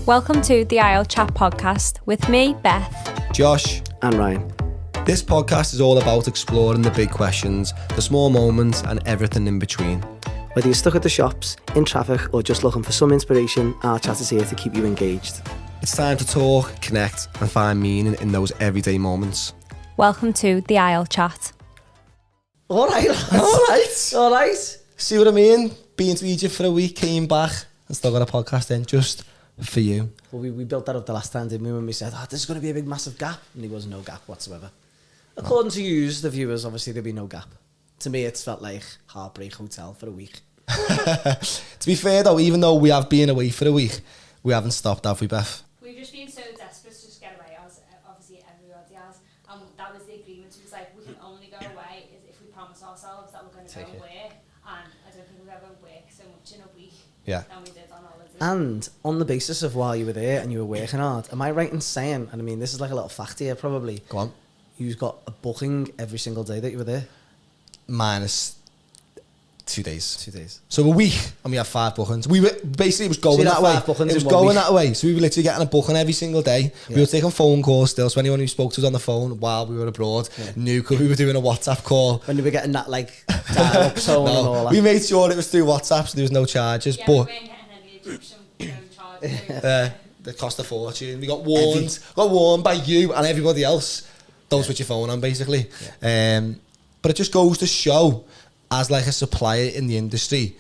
Welcome to the IEL Chat podcast with me, Beth, Josh, and Ryan. This podcast is all about exploring the big questions, the small moments, and everything in between. Whether you're stuck at the shops, in traffic, or just looking for some inspiration, our chat is here to keep you engaged. It's time to talk, connect, and find meaning in those everyday moments. Welcome to the IEL Chat. All right. See what I mean? Been to Egypt for a week, came back, and still got a podcast in just for you. Well, we built that up the last time, didn't we? When we said, this is going to be a big, massive gap. And there was no gap whatsoever. According to you, the viewers, obviously there'd be no gap. To me, it's felt like Heartbreak Hotel for a week. To be fair though, even though we have been away for a week, we haven't stopped, have we, Beth? We've just been so desperate to just get away, as obviously everybody has. And that was the agreement. It was like, we can only go away if we promise ourselves that we're going to go and work. And I don't think we've ever worked so much in a week than we did on holiday. And on the basis of while you were there and you were working hard, am I right in saying, and I mean, this is like a little fact here probably. Go on. You've got a booking every single day that you were there? Minus 2 days. 2 days. So a week, and we had 5 bookings. We were basically, it was going that way. It was going that way. So we were literally getting a booking every single day. Yeah. We were taking phone calls still. So anyone who spoke to us on the phone while we were abroad knew, because we were doing a WhatsApp call. When we were getting that like dial-up tone and all that. We made sure it was through WhatsApp, so there was no charges. Yeah, but we weren't getting any Egyptian charges. They cost a fortune. We got warned by you and everybody else. Don't switch your phone on, basically. Yeah. But it just goes to show, as like a supplier in the industry,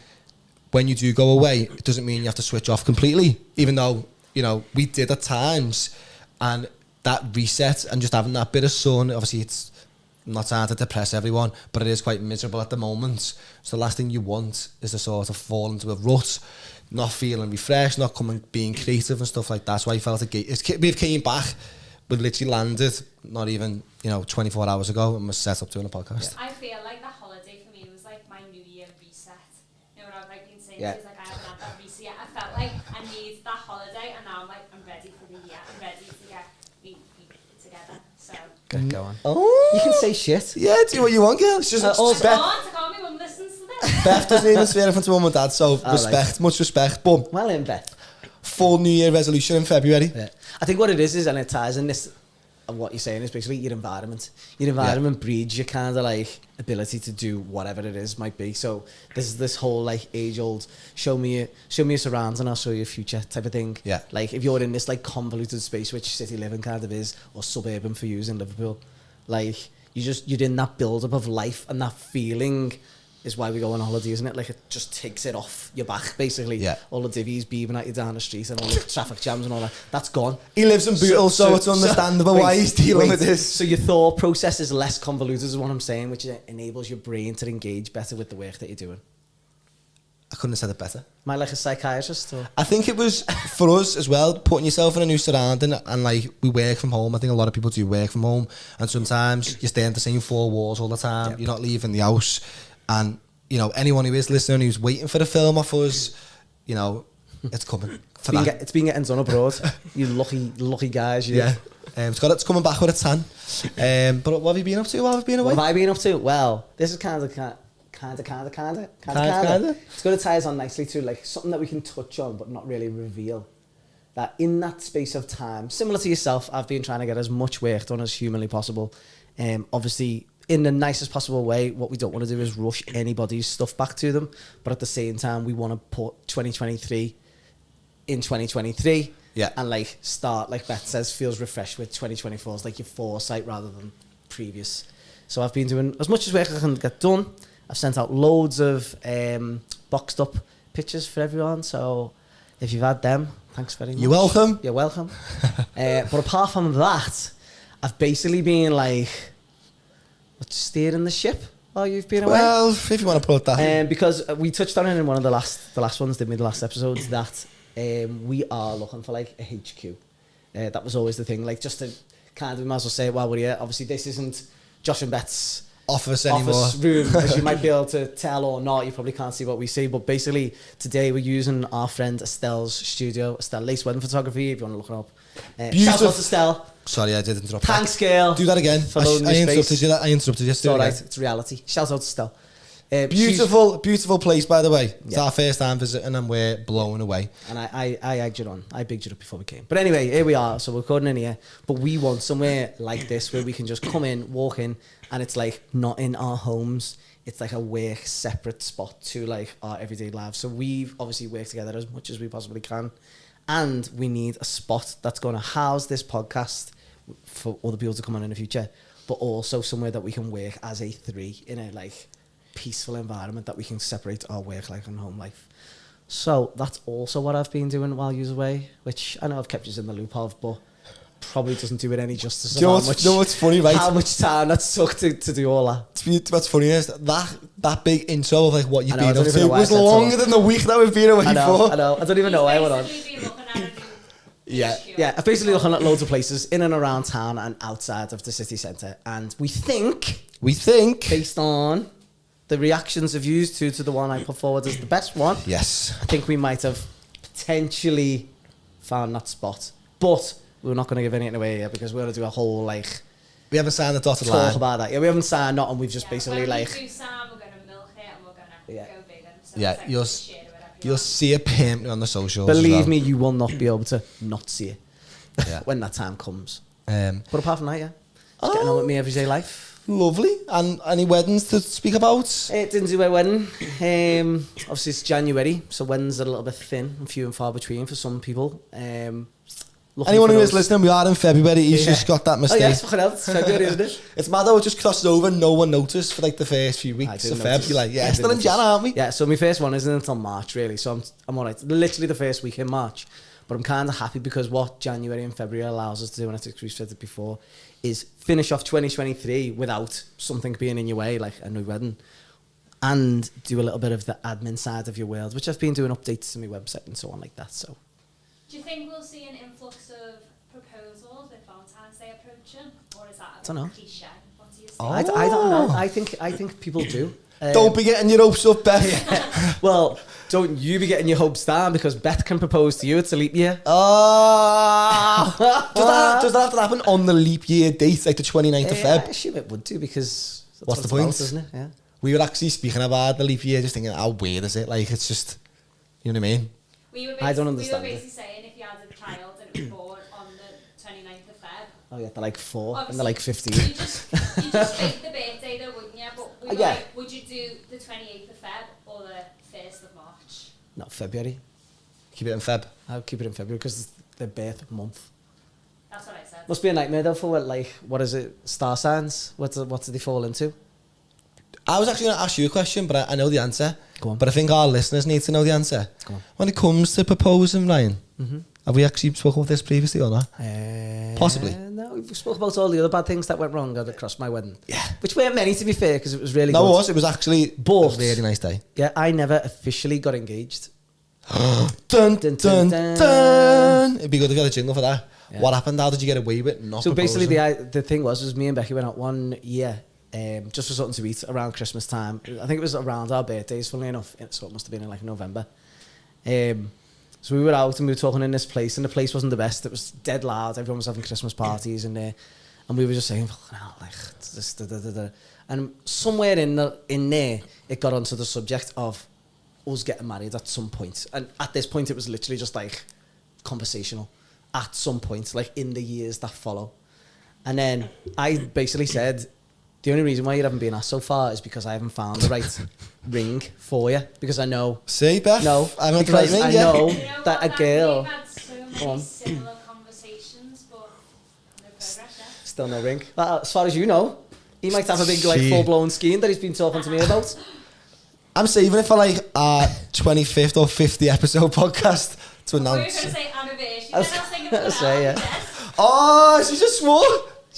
when you do go away, it doesn't mean you have to switch off completely. Even though, you know, we did at times, and that reset and just having that bit of sun, obviously it's not trying to depress everyone, but it is quite miserable at the moment. So the last thing you want is to sort of fall into a rut, not feeling refreshed, not being creative and stuff like that. So I felt we came back. We literally landed not even, 24 hours ago, and was set up doing a podcast. I feel like that holiday for me was like my New Year reset. You know what I've like been saying? Yeah. It's like I haven't had that reset yet. I felt like I need that holiday, and now I'm ready for the year. I'm ready to get me together. So go on. Oh, you can say shit. Yeah, do what you want, girl. It's just I can't. My mum listens to this. Beth doesn't even swear in front of mum and dad, so respect, much respect. Boom. Well in, Beth. Full New Year resolution in February. Yeah. I think what it is, and it ties in this, what you're saying is basically your environment. Your environment breeds your kind of like ability to do whatever it is might be. So there's this whole like age old show me your surroundings and I'll show you your future type of thing. Yeah. Like if you're in this like convoluted space, which city living kind of is, or suburban for you in Liverpool, like you're in that build up of life, and that feeling is why we go on holiday, isn't it? Like it just takes it off your back, basically. Yeah. All the divvies beaving at you down the street and all the traffic jams and all that. That's gone. He lives in Bootle, so it's understandable why he's dealing with this. So your thought process is less convoluted, is what I'm saying, which enables your brain to engage better with the work that you're doing. I couldn't have said it better. Am I like a psychiatrist? Or? I think it was, for us as well, putting yourself in a new surrounding, and like, we work from home. I think a lot of people do work from home, and sometimes you stay in the same 4 walls all the time. Yep. You're not leaving the house. And, anyone who is listening, who's waiting for the film off us, it's coming. It's been getting done abroad. You lucky guys. Yeah. It's coming back with a tan. But what have you been up to while I've been away? What have I been up to? Well, this is kind of. It's going to tie us on nicely to like something that we can touch on but not really reveal. That in that space of time, similar to yourself, I've been trying to get as much work done as humanly possible. Obviously, in the nicest possible way. What we don't want to do is rush anybody's stuff back to them, but at the same time, we want to put 2023 in 2023. Yeah. And like start, like Beth says, feels refreshed with 2024 is like your foresight rather than previous. So I've been doing as much as work I can get done. I've sent out loads of boxed up pictures for everyone. So if you've had them, thanks very much. You're welcome. You're welcome. But apart from that, I've basically been like steering the ship while you've been away. Well, if you want to put that. Because we touched on it in one of the last ones, didn't we? The last episodes, that we are looking for like a HQ. That was always the thing. Like just to kind of, we might as well say it while we're here. Obviously, this isn't Josh and Beth's office room, as you might be able to tell or not. You probably can't see what we see, but basically today we're using our friend Estelle's studio, Estelle Lace Wedding Photography, if you want to look her up. Shout out to Estelle. Sorry, I did interrupt. Thanks, girl. Do that again. I interrupted you. I interrupted you. It's all right. It's reality. Shout out to Estelle. Beautiful place, by the way. It's Yeah. our first time visiting and we're blown away. And I egged you on. I bigged you up before we came. But anyway, here we are. So we're recording in here. But we want somewhere like this where we can just come in, walk in, and it's like not in our homes. It's like a work separate spot to like our everyday lives. So we've obviously worked together as much as we possibly can. And we need a spot that's going to house this podcast for other people to come on in the future. But also somewhere that we can work as a three in a like peaceful environment that we can separate our work life and home life. So that's also what I've been doing while you're away, which I know I've kept you in the loop of, but probably doesn't do it any justice. Do you know what's funny, right? How much time that took to do all that. What's funny is that big intro of like what you've I know, been I don't up even to know why I was said longer so. than the week that we've been away I know, for. I know. I don't even know why I went on. Basically been looking at a new Yeah, issue. yeah. I've basically looking at loads of places in and around town and outside of the city centre, and we think, based on the reactions of you to the one I put forward as the best one, Yes. I think we might have potentially found that spot. But we're not going to give anything away yet because we're going to do a whole like We haven't signed the dotted talk line. about that. Yeah, we haven't signed nothing. We've just Yeah, basically when like we do Sam, we're going to milk it and we're going to Yeah. go big. And so Yeah, it's like you'll we share it with everyone. You'll see it permanently on the socials. as believe well. me, you will not be able to not see it Yeah. when that time comes. But But apart from that, yeah, just getting on with me everyday life. lovely. And any weddings to speak about? It didn't do a wedding. Obviously, it's January, so weddings are a little bit thin and few and far between for some people. Looking Anyone for who is those- listening, we are in February. He's Yeah. just got that Oh mistake. yes, fucking hell, it's February, isn't it? It's mad how it just crosses over and no one noticed for like the first few I weeks didn't of Feb. notice. You're like, I yeah, didn't still in notice. Jan, aren't we? Yeah, so my first one isn't until March, really. So I'm alright. Literally the first week in March. But I'm kind of happy because what January and February allows us to do, and I think we've said it before, is finish off 2023 without something being in your way, like a new wedding, and do a little bit of the admin side of your world, which I've been doing updates to my website and so on like that. So Do you think we'll see an influx of proposals with Valentine's Day approaching? Or is that a Dunno. bit cliche? What do you think? I don't know. I think people do. Don't be getting your hopes up, Beth. Well, don't you be getting your hopes down because Beth can propose to you. It's a leap year. Does that have to happen on the leap year date, like the 29th of I Feb? assume it would do because that's What's what the it's point? about, isn't it? Yeah. We were actually speaking about the leap year, just thinking, how weird is it? Like, it's just, you know what I mean? I don't understand We it. were basically saying if you had a child and it was born on the 29th of Feb, Oh yeah, they're like 4 and obviously, they're like 15. You just fake the birthday though, wouldn't you? But we were Yeah. like, would you do the 28th of Feb or the 1st of March? Not February. Keep it in Feb. I'll keep it in February because it's their birth month. That's what I said. Must be a nightmare though for what is it? Star signs. What do they fall into? I was actually going to ask you a question, but I know the answer. Go on. But I think our listeners need to know the answer. Go on. When it comes to proposing, Ryan, have we actually spoken about this previously or not? Possibly. No, we spoke about all the other bad things that went wrong across my wedding. Yeah. Which weren't many to be fair because it was really No, good. it was actually But- a really nice day. Yeah, I never officially got engaged. Dun, Dun, dun, dun, dun, dun. It'd be good if you had a jingle for that. Yeah. What happened? How did you get away with not So basically, proposing? the thing was me and Becky went out one year just for something to eat around Christmas time. I think it was around our birthdays, funnily enough. So it must have been in like November. So we were out and we were talking in this place, and the place wasn't the best. It was dead loud. Everyone was having Christmas parties in there, and we were just saying, "Fucking hell, like this." And somewhere in there, it got onto the subject of us getting married at some point. And at this point, it was literally just like conversational. At some point, like in the years that follow. And then I basically said, the only reason why you haven't been asked so far is because I haven't found the right ring for you. Because I know, See, Beth? no, I'm not the because right ring, I yeah. know You know that what, a girl, We've had so Go on. many similar conversations, but no progress yet. still no ring. As far as you know, he might have a big like Gee. full-blown scheme that he's been talking to me about. I'm saving it for like our 25th or 50th episode podcast to We were going to announce. say anniversary, I was then I was thinking gonna say, yeah. Oh, she just swore.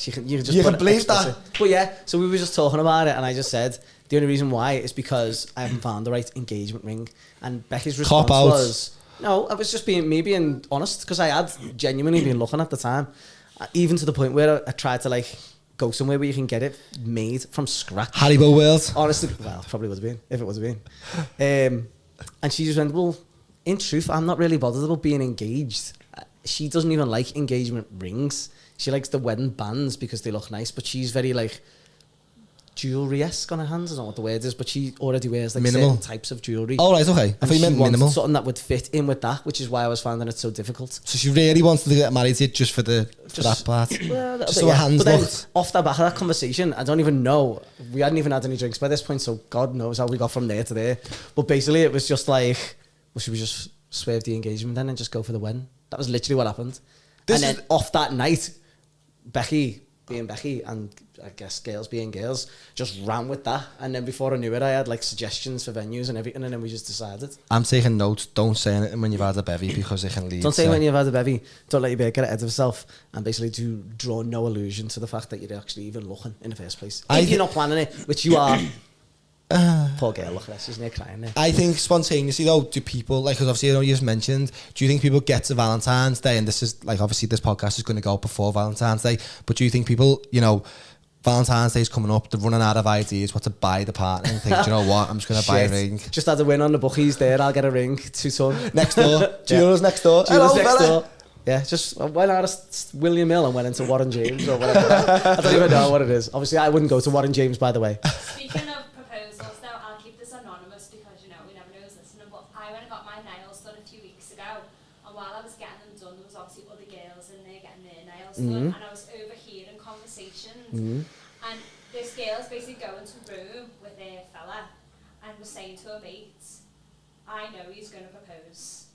You can just You put can believe explicit. that. But yeah, so we were just talking about it, and I just said the only reason why is because I haven't found the right engagement ring. And Becky's response Cop out. was, no, I was just being honest, because I had genuinely been looking at the time, even to the point where I tried to like go somewhere where you can get it made from scratch. Haribo World. Honestly, well, probably would have been if it would have been. And she just went, well, in truth, I'm not really bothered about being engaged. She doesn't even like engagement rings. She likes the wedding bands because they look nice, but she's very like, jewelry-esque on her hands. I don't know what the word is, but she already wears like Minimal. certain types of jewelry. Oh, right, okay. I thought you meant wanted minimal. something that would fit in with that, which is why I was finding it so difficult. So she really wanted to get married to you just for that part. Well, a little Just bit, so her hands But then, looked. off the back of that conversation, I don't even know. We hadn't even had any drinks by this point, so God knows how we got from there to there. But basically, it was just like, well, should we just swerve the engagement then and just go for the wedding? That was literally what happened. This and is- then off that night, Becky being Becky and I guess girls being girls just ran with that. And then before I knew it, I had like suggestions for venues and everything, and then we just decided. I'm taking notes. Don't say anything when you've had a bevy because it can lead Don't say to... when you've had a bevy, don't let your beard get ahead of yourself, and basically do draw no illusion to the fact that you're actually even looking in the first place. If you're not planning it, which you are. Poor girl, look at this, she's near crying there. I think spontaneously though, do people, like, because obviously I know you just mentioned, do you think people get to Valentine's Day, and this is, like, obviously this podcast is going to go before Valentine's Day, but do you think people, you know, Valentine's Day is coming up, they're running out of ideas what to buy the partner and think, do you know what, I'm just going to buy a ring. Just had a win on the bookies there, I'll get a ring, 2-ton. Next door, Jewelers next door. Jewelers Hello, next fella. door. Yeah, just why not William Mill and went into Warren James or whatever. I don't even know what it is. Obviously, I wouldn't go to Warren James, by the way. Speaking of proposals, now I'll keep this anonymous because you know we never know who's listening. But I went and got my nails done a few weeks ago, and while I was getting them done, there was obviously other girls in there getting their nails done, and I was overhearing conversations. And this girl's basically going to room with a fella and was saying to her mates, "I know he's going to propose."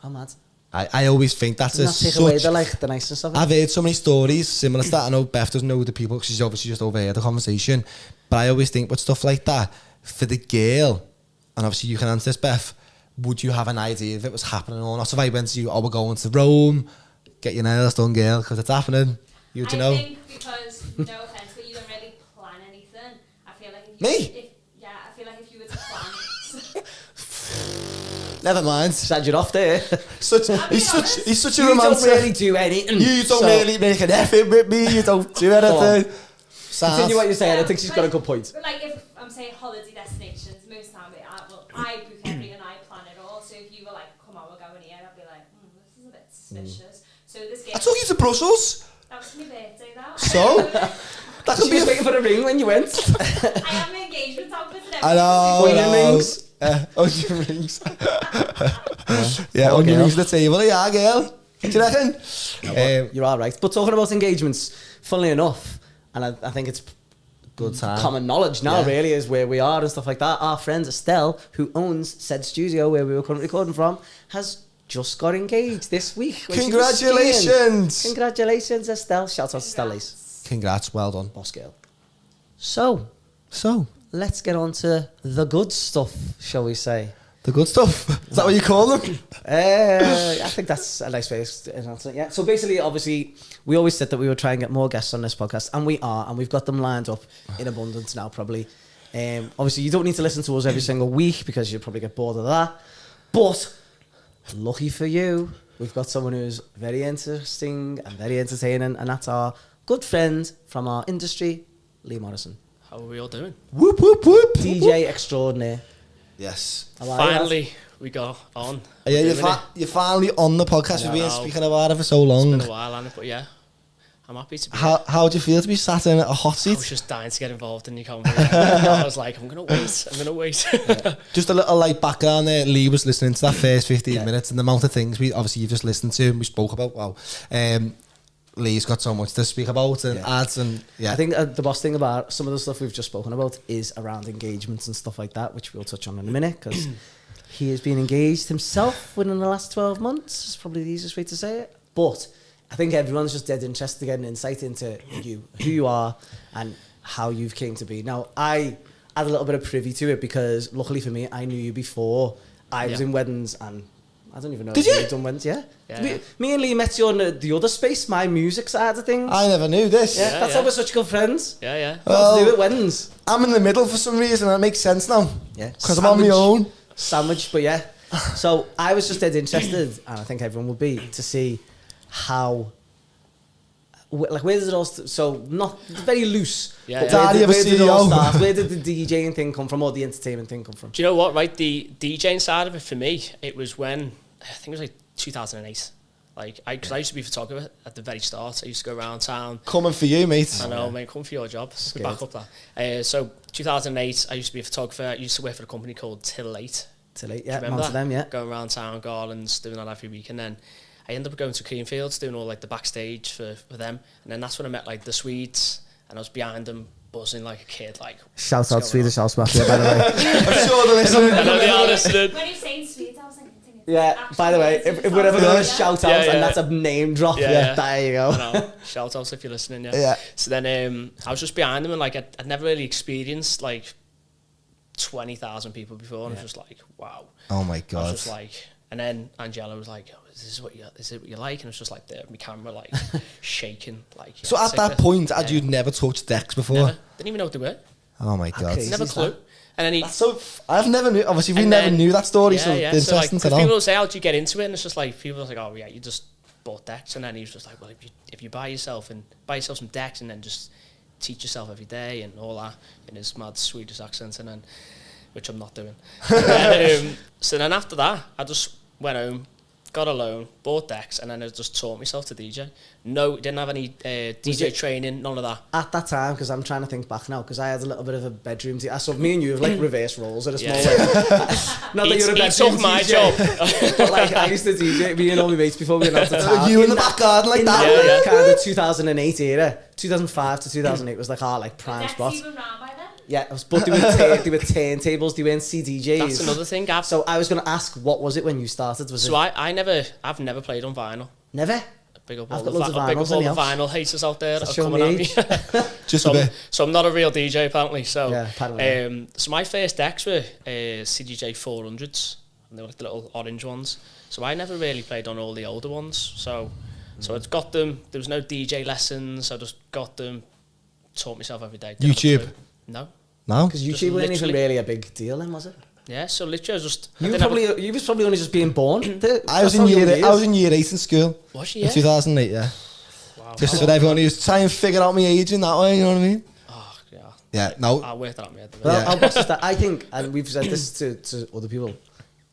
How mad. I always think that's a Doesn't that take away such... the niceness of it? I've heard so many stories similar to that. I know Beth doesn't know the people because she's obviously just overheard the conversation. But I always think with stuff like that, for the girl, and obviously you can answer this, Beth, would you have an idea if it was happening or not? So if I went to you, we're going to Rome, get your nails done, girl, because it's happening. You I know? think because, no offence, but you don't really plan anything. I feel like if you... Me? I feel like if you were to plan... Never mind. Sad you're off there. He's such a You romantic. don't really do anything. You don't So- really make an effort with me. You don't do anything. Continue what you're saying. I Yeah, think she's got a good point. But like if I'm saying holiday destinations, most of the time I book everything and I plan it all. So if you were like, come on, we're going here, I'd be like, this is a bit suspicious. So this I girl... took you to Brussels. That was my birthday, that. So? That could She be was a... waiting for the ring when you went. I have my engagement outfit and everything. I know. Onion I know. rings. Onion rings. Yeah, Poor onion girl. rings at the table. Yeah, girl. Do you reckon? You're all right. But talking about engagements, funnily enough, and I think it's Good time. common knowledge now, Yeah. really, is where we are and stuff like that. Our friend Estelle, who owns said studio where we were currently recording from, has just got engaged this week. when she was skiing. Congratulations. Congratulations, Estelle. Shout out to Estelle. Congrats. Congrats. Well done. Boss girl. So, So, let's get on to the good stuff, shall we say. the good stuff. Is that what you call them? I think that's a nice way to announce it. Yeah. So basically, obviously, we always said that we would try and get more guests on this podcast, and we are, and we've got them lined up in abundance now, probably. Obviously, you don't need to listen to us every single week because you'll probably get bored of that. But lucky for you, we've got someone who's very interesting and very entertaining, and that's our good friend from our industry, Lee Morrison, How are we all doing? Whoop, whoop, whoop. DJ extraordinaire. Yes. How are you, Finally, we got on. Yeah, Doing it. you're finally on the podcast. I We've been know. speaking about it for so It's long. been a while, hasn't it? But yeah, I'm happy to be here. How do you feel to be sat in a hot I seat? was just dying to get involved in your conversation. I was like, I'm going to wait. Just a little like background there. Lee was listening to that first 15 minutes, and the amount of things we obviously you just listened to and we spoke about. Wow. Lee's got so much to speak about and ads and yeah. I think the boss thing about some of the stuff we've just spoken about is around engagements and stuff like that, which we'll touch on in a minute, because he has been engaged himself within the last 12 months. Is probably the easiest way to say it. But I think everyone's just dead interested to get an insight into you, who you are, and how you've came to be. Now, I had a little bit of privy to it because, luckily for me, I knew you before I was Yeah. in weddings, and I don't even know Did if you? you'd done weddings. Yeah. Yeah. Me and Lee met you on the other space, my music side of things. I never knew this. Yeah, Yeah, that's yeah. how we're such good friends. Yeah, yeah. Got to do Well, it weddings. I'm in the middle for some reason and it makes sense now. Yeah, Because I'm on my own. Sandwich, but yeah. So I was just dead interested, and I think everyone would be, to see how, like, where does it all? So not very loose. Yeah, but yeah. where Daddy did, of a where did it all CEO. start? Where did the DJing thing come from, or the entertainment thing come from? Do you know what, right? The DJing side of it for me, it was when, I think it was like 2008. Like, because I used to be a photographer at the very start. I used to go around town. Coming for you, mate. I know, mate, come for your job. We back up that. So 2008, I used to be a photographer. I used to work for a company called Till 8. Till 8, yeah. Remember Onto them, yeah. Going around town, garlands, doing that every week. And then I ended up going to Creamfields, doing all like the backstage for them. And then that's when I met like the Swedes, and I was behind them, buzzing like a kid. Like, Shout out Swedish House Mafia, by the way. I'm sure they're listening. I know they are listening. When you say Swedes, I was like, Yeah, by the way, if we're ever going to shout out Yeah. and that's a name drop, Yeah. there you go. I know. Shout out if you're listening, yeah. Yeah. So then I was just behind them, and like I'd never really experienced like 20,000 people before, and I was just like, wow. Oh my I God. was just like, and then Angela was like, oh, is it what you like? And it was just like my camera like shaking. Like, So at that point, had you never touched decks before? never, didn't even know what they were. Oh my God. Okay. Never is clue. that? And then he, So I've never knew. Obviously, we and never then- knew that story. So yeah. it's So like, interesting to because people know. will say, how do you get into it? And it's just like people are like, oh yeah, you just bought decks. And then he was just like, well, if you buy yourself some decks and then just teach yourself every day and all that in his mad Swedish accent, and then which I'm not doing. So then after that, I just went home, got a loan, bought decks, and then I just taught myself to DJ. No, didn't have any DJ it- training, none of that. At that time, because I'm trying to think back now, because I had a little bit of a bedroom. So me and you have like reverse roles at a small Yeah. way. Not that you're a He bedroom took my DJ, job. but like I used to DJ, me and all my mates before we went out to town. You in the back garden like in that. that Yeah. kind of 2008 era, 2005 to 2008 was like our like prime That's spot. even round by then. Yeah, but they were turntables, they weren't CDJs. That's another thing, Gav. So I was going to ask, what was it when you started? Was So it I've never played on vinyl. never? Big up I've all got the, loads of big up vinyls all in the the house. vinyl haters out there that are Show coming me at me. Just a So, bit. so I'm not a real DJ apparently. So, Yeah, apparently. so my first decks were CDJ 400s, and they were like the little orange ones. So I never really played on all the older ones. So I'd got them. There was no DJ lessons. I just got them, taught myself every day. Didn't have a YouTube? clue. No. No. Because Just YouTube wasn't even literally- really a big deal then, was it? Yeah. So literally, I was just. I You didn't have a- was probably only just being born. I was in year 8 in school. Was you? In Yeah. 2008, yeah. Wow. Just for everyone who's trying to figure out my age in that way, you know what I mean? Oh, yeah. Yeah, no. I'll work that out in my head. Well, Yeah. I'll boss this that. I think, and we've said this to other people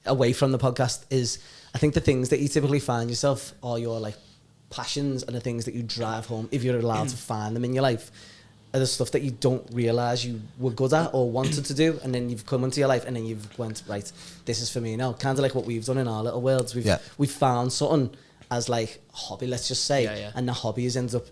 away from the podcast, is I think the things that you typically find yourself are your like passions and the things that you drive home, if you're allowed to find them in your life, are the stuff that you don't realise you were good at or wanted to do, and then you've come into your life and then you've went, right, this is for me now. Kind of like what we've done in our little worlds. We've found something as like a hobby, let's just say, Yeah. and the hobby has ended up,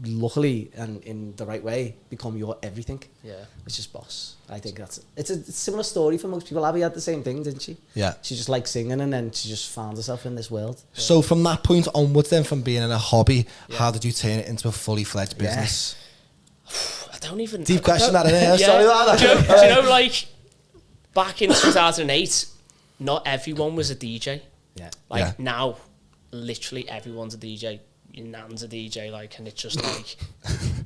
luckily and in the right way, become your everything. Yeah. Which is boss. I think it's a similar story for most people. Abby had the same thing, didn't she? Yeah. She just liked singing and then she just found herself in this world. So from that point onwards then, from being in a hobby, how did you turn it into a fully fledged business? I don't even. Deep I question don't- that, innit? Yeah. Sorry about Do you know- that. do you know, like, back in 2008, not everyone was a DJ. Yeah. Like, Yeah. now, literally everyone's a DJ. Your nan's a DJ, like, and it's just like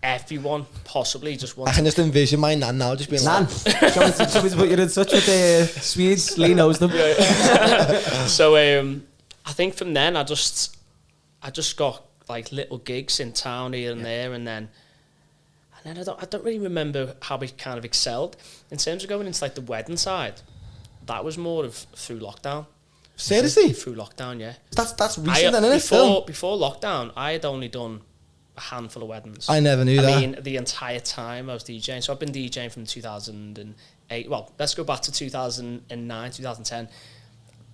everyone possibly just I wants. can just envision my nan now just being Nan, like, show me to put you in touch with the Swedes. Lee knows them. So I think from then I just got like little gigs in town here and there, and then I don't really remember how we kind of excelled in terms of going into like the wedding side. That was more of through lockdown. seriously? Through lockdown, yeah. That's recent then, isn't it? Before lockdown, I had only done a handful of weddings. I never knew that. I mean, the entire time I was DJing. So I've been DJing from 2008. Well, let's go back to 2009, 2010.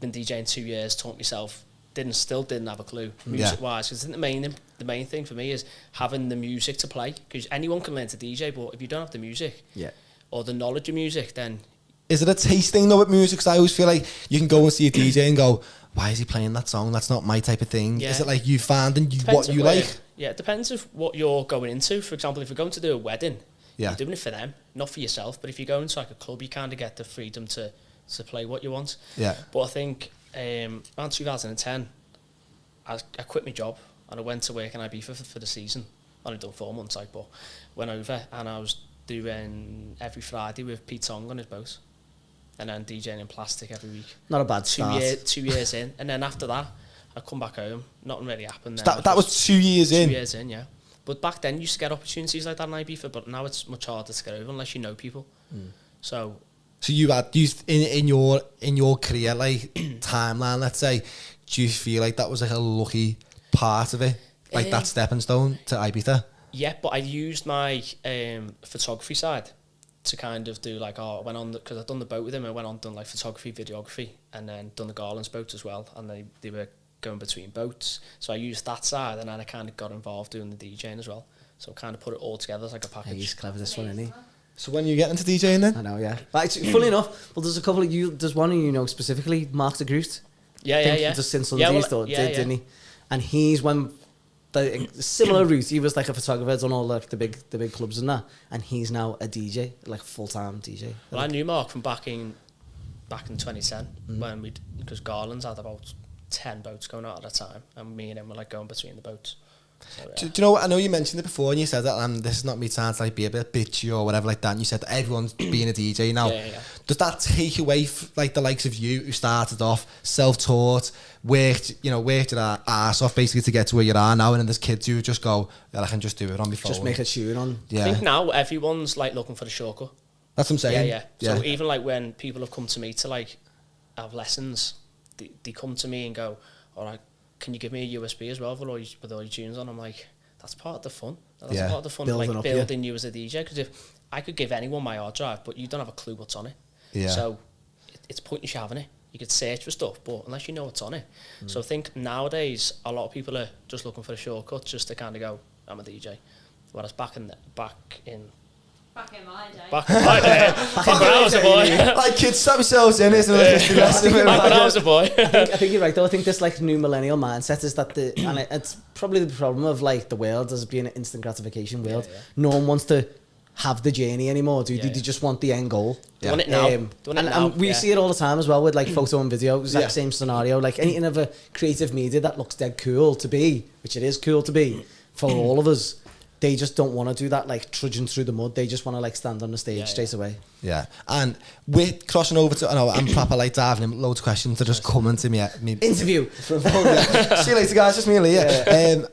Been DJing 2 years, taught myself. Still didn't have a clue music-wise. Because I think the main thing for me is having the music to play. Because anyone can learn to DJ, but if you don't have the music or the knowledge of music, then Is it a taste thing though with music? Because I always feel like you can go and see a DJ and go, why is he playing that song? That's not my type of thing. Yeah. Is it like you found and depends what on you where- like? Yeah, it depends of what you're going into. For example, if you're going to do a wedding, Yeah. you're doing it for them, not for yourself. But if you're going to like a club, you kind of get the freedom to play what you want. Yeah. But I think around 2010, I quit my job and I went to work in Ibiza for the season. I only done 4 months, like, but went over and I was doing every Friday with Pete Tong on his boat, and then DJing in Plastic every week. Not a bad start. 2 years in, and then after that, I come back home. Nothing really happened. So Then. that was 2 years 2 in. years in, yeah. But back then, you used to get opportunities like that in Ibiza, but now it's much harder to get over unless you know people. So So you had in your career like timeline, let's say, do you feel like that was like a lucky part of it, like that stepping stone to Ibiza? Yeah, but I used my photography side to kind of do like, I went on, because I'd done the boat with him, I went on done like photography, videography, and then done the Garland's boat as well, and they were going between boats, so I used that side, and then I kind of got involved doing the DJing as well, so kind of put it all together as like a package. He's clever, this one, isn't he? So when you get into DJing then? I know, yeah. But it's, funny enough, well, there's a couple of you. There's one who you know specifically, Mark de Groot. Yeah. Just since Sundays, didn't he? And he's when the similar route. He was like a photographer, done all like the big clubs and that. And he's now a DJ, like full time DJ. Well, I knew Mark from back in 2010 when because Garland's had about 10 boats going out at a time, and me and him were like going between the boats. So, yeah. Do you know what? I know you mentioned it before, and you said that this is not me trying to like be a bit bitchy or whatever like that. And you said that everyone's being a DJ now. Yeah. Does that take away like the likes of you who started off self-taught, worked your ass off basically to get to where you are now, and then there's kids who just go, yeah, I can just do it on my phone. Just make a tune on. Yeah. I think now everyone's like looking for the shortcut. That's what I'm saying. Yeah. So even like when people have come to me to like have lessons, they come to me and go, all right, can you give me a USB as well with all your tunes on? I'm like, that's part of the fun. That's part of the fun, building you as a DJ. Because if I could give anyone my hard drive, but you don't have a clue what's on it. Yeah. So it's pointless you having it. You could search for stuff, but unless you know what's on it. So I think nowadays a lot of people are just looking for a shortcut just to kind of go, I'm a DJ. Whereas back in my day. Back when I was a boy. Like kids stop yourselves in, isn't it? Back when I was a boy. I think you're right though. I think this like new millennial mindset is that it's probably the problem of like the world as being an instant gratification world. Yeah. No one wants to have the journey anymore, do they? They just want the end goal. They want it now. And we see it all the time as well with like photo and video. Exact same scenario. Like anything of a creative media that looks dead cool to be, which it is cool to be for all of us. They just don't want to do that, like trudging through the mud. They just want to like stand on the stage straight away. Yeah, and we're crossing over to. I know I'm proper like diving in loads of questions that just come into me. Interview. See you later, guys. Just me and Lee.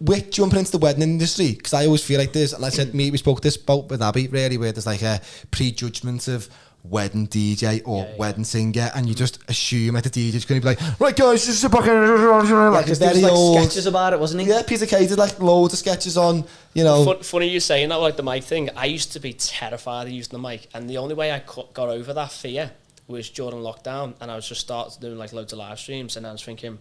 We're jumping into the wedding industry because I always feel like this, and I said we spoke this about with Abby really, where there's like a prejudgment of wedding DJ or wedding singer, and you just assume like the DJ's going to be like, right guys, this is a fucking like there's like sketches about it, wasn't he? Yeah, Peter Kay did like loads of sketches on, you know. Funny you saying that, like the mic thing. I used to be terrified of using the mic, and the only way I got over that fear was during lockdown, and I was just started doing like loads of live streams, and I was thinking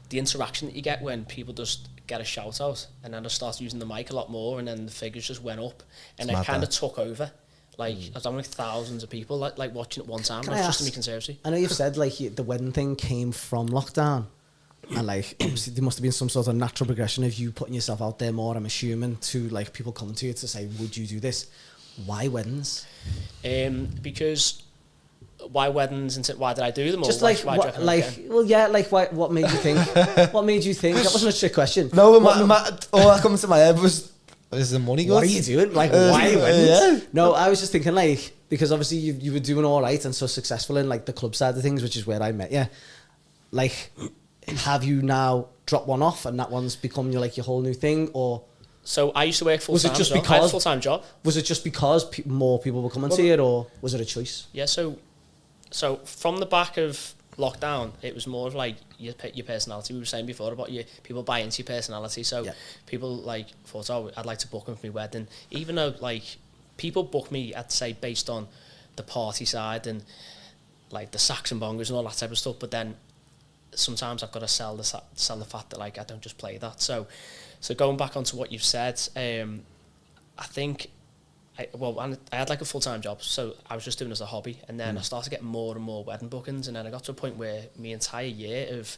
the interaction that you get when people just get a shout out, and then I started using the mic a lot more, and then the figures just went up, and it kind of took over. Like I was having like thousands of people like watching at one time. Like, just to make conservative. I know you've said like the wedding thing came from lockdown, and like obviously there must have been some sort of natural progression of you putting yourself out there more. I'm assuming to like people coming to you to say, would you do this? Why weddings? Because why weddings and why did I do them? Just like what, what made you think? What made you think? That wasn't a trick question. No, all that comes to my head was. Is the money good? What are you doing? Like, why weddings? Yeah. No, I was just thinking, like, because obviously you were doing all right and so successful in, like, the club side of things, which is where I met you. Like, have you now dropped one off and that one's become your whole new thing, or... So, I used to work full-time. Was it just because... I had a full-time job. Was it just because more people were coming to it, or was it a choice? Yeah, so from the back of lockdown, it was more of like your personality. We were saying before about people buy into your personality, so people like thought, oh, I'd like to book him for my wedding, even though like people book me, I'd say, based on the party side and like the Saxon bongers and all that type of stuff, but then sometimes I've got to sell the fact that like I don't just play that. So going back onto what you've said, I think I had like a full-time job, so I was just doing it as a hobby, and then I started getting more and more wedding bookings, and then I got to a point where my entire year of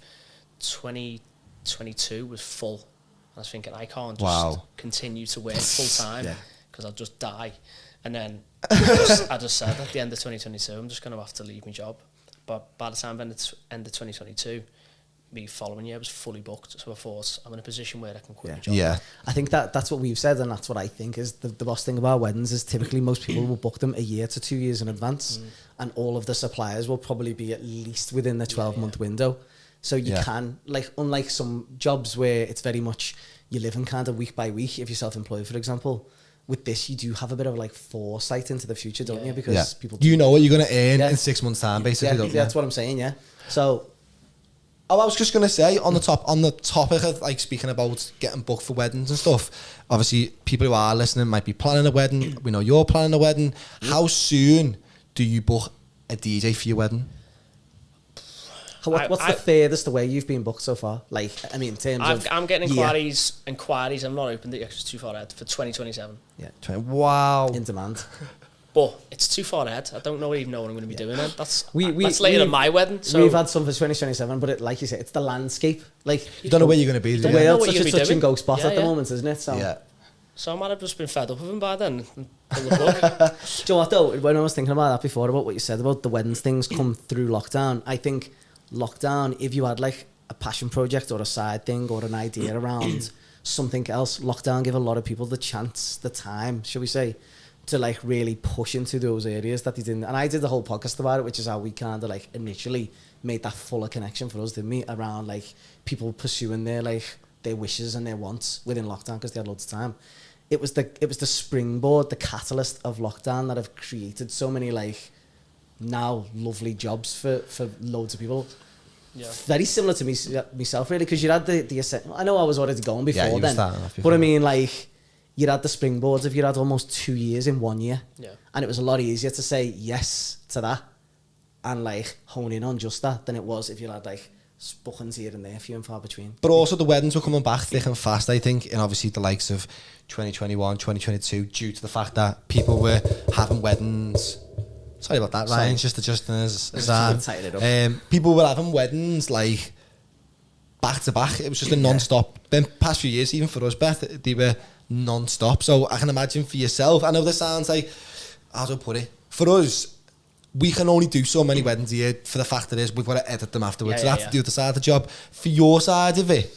2022 was full. And I was thinking, I can't just continue to work full-time because I'll just die. And then I just said at the end of 2022, I'm just going to have to leave my job. But by the time end of 2022, me following year was fully booked, so I thought I'm in a position where I can quit my job. Yeah, I think that's what we've said, and that's what I think is the boss thing about weddings is typically most people will book them a year to 2 years in advance, and all of the suppliers will probably be at least within the 12-month window. So you can, like, unlike some jobs where it's very much you live in kind of week by week, if you're self-employed, for example, with this, you do have a bit of like foresight into the future, don't you? Because Yeah. people, You know what you're going to earn Yeah. in 6 months' time, basically, don't you? that's what I'm saying. Yeah. So Oh, I was just gonna say on the topic of like speaking about getting booked for weddings and stuff. Obviously, people who are listening might be planning a wedding. We know you're planning a wedding. How soon do you book a DJ for your wedding? what's the furthest away you've been booked so far? Like, I mean, in terms of I'm getting year inquiries. I'm not open to it 'cause it's too far ahead for 2027. Wow. in demand. But it's too far ahead. I don't even know what I'm going to be doing then. That's later we- than my wedding. So We've had some for 2027, but like you said, it's the landscape. Like, You don't know where you're going to be. the do you? know world's what such you're a gonna be touch and doing. go spot Yeah, at the yeah. moment, isn't it? So. Yeah. So I might have just been fed up with him by then. And pulled the plug. Do you know what though? When I was thinking about that before, about what you said about the weddings things come through lockdown, I think lockdown, if you had like a passion project or a side thing or an idea around something else, lockdown gave a lot of people the chance, the time, shall we say, to like really push into those areas that they didn't. And I did the whole podcast about it, which is how we kind of like initially made that fuller connection for us, didn't we? Around like people pursuing their wishes and their wants within lockdown because they had loads of time. It was the springboard, the catalyst of lockdown that have created so many like now lovely jobs for loads of people. Yeah. Very similar to me myself really, because you had the I know I was already going before Yeah, you were then, starting off but before. I mean like you had the springboards of you had almost 2 years in 1 year, Yeah. and it was a lot easier to say yes to that and like hone in on just that than it was if you had like bookings here and there, few and far between. But also the weddings were coming back thick and fast, I think, and obviously the likes of 2021, 2022, due to the fact that people were having weddings. Sorry about that, Ryan. Just adjusting as tighten it up. people were having weddings like back to back. It was just a non-stop. Then past few years, even for us, Beth, they were non-stop. So I can imagine for yourself. I know this sounds like, how do I put it? For us, we can only do so many weddings a year for the fact that we've got to edit them afterwards. So that's to do with the side of the job. For your side of it,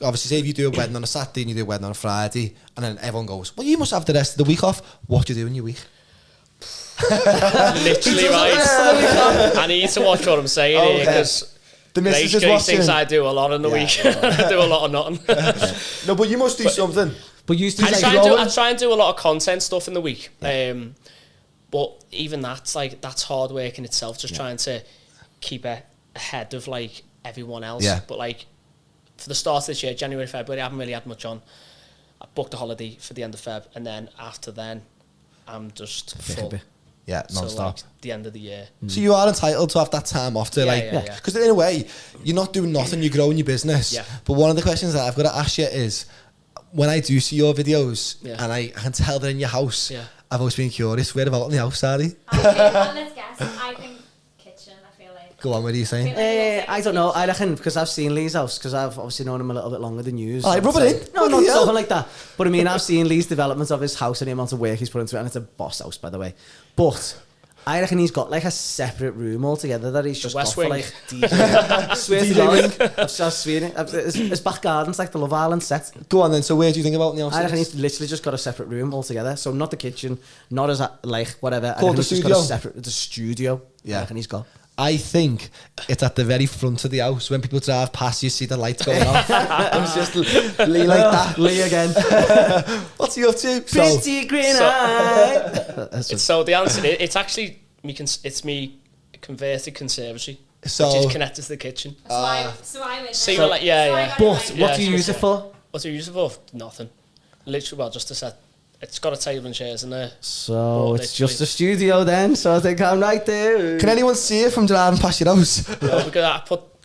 obviously, say if you do a wedding on a Saturday and you do a wedding on a Friday, and then everyone goes, well, you must have the rest of the week off. What do you do in your week? Literally, right? I need to watch what I'm saying here because The missus is Grace watching. thinks I do a lot in the week. I do a lot of nothing. No, but you must do something. But you used to I like try and do a lot of content stuff in the week. But even that's hard work in itself, just trying to keep ahead of like everyone else. Yeah. But like for the start of this year, January, February, I haven't really had much on. I booked a holiday for the end of Feb, and then after then, I'm just full. Yeah, So non-stop. like the end of the year. So you are entitled to have that time off to Yeah. because in a way, you're not doing nothing, you're growing your business. Yeah. But one of the questions that I've got to ask you is, when I do see your videos and I can tell they're in your house, I've always been curious, where about in the house are they? Let's guess. I think kitchen, I feel like. Go on, what are you saying? I don't know. I reckon because I've seen Lee's house, because I've obviously known him a little bit longer than you. Alright, rub it in. No, Bloody hell. nothing like that. But I mean, I've seen Lee's development of his house and the amount of work he's put into it, and it's a boss house, by the way. But I reckon he's got like a separate room altogether that he's just West got for Wing. like DJ. Swear to God, I've just seen it. His back garden's like the Love Island set. Go on then, so where do you think about in the house? I reckon he's literally just got a separate room altogether. So not the kitchen, not as like whatever. I Called reckon the he's just got a studio? separate, the studio. Yeah. I reckon he's got. I think it's at the very front of the house. When people drive past, you see the lights going off. It's just Lee like that. Lee again. What's he up to? Pretty green eye. So the answer is, it's actually it's me converted conservatory, So- which is connected to the kitchen. So I'm in So there. you're like, yeah, So I yeah. got it But right. what Yeah, do you use it for? What's it used for? Nothing. Literally, well, just to set. It's got a table and chairs in there. So Well, it's just literally. a studio then. So I think I'm right there. Can anyone see it from driving past your house? No, because I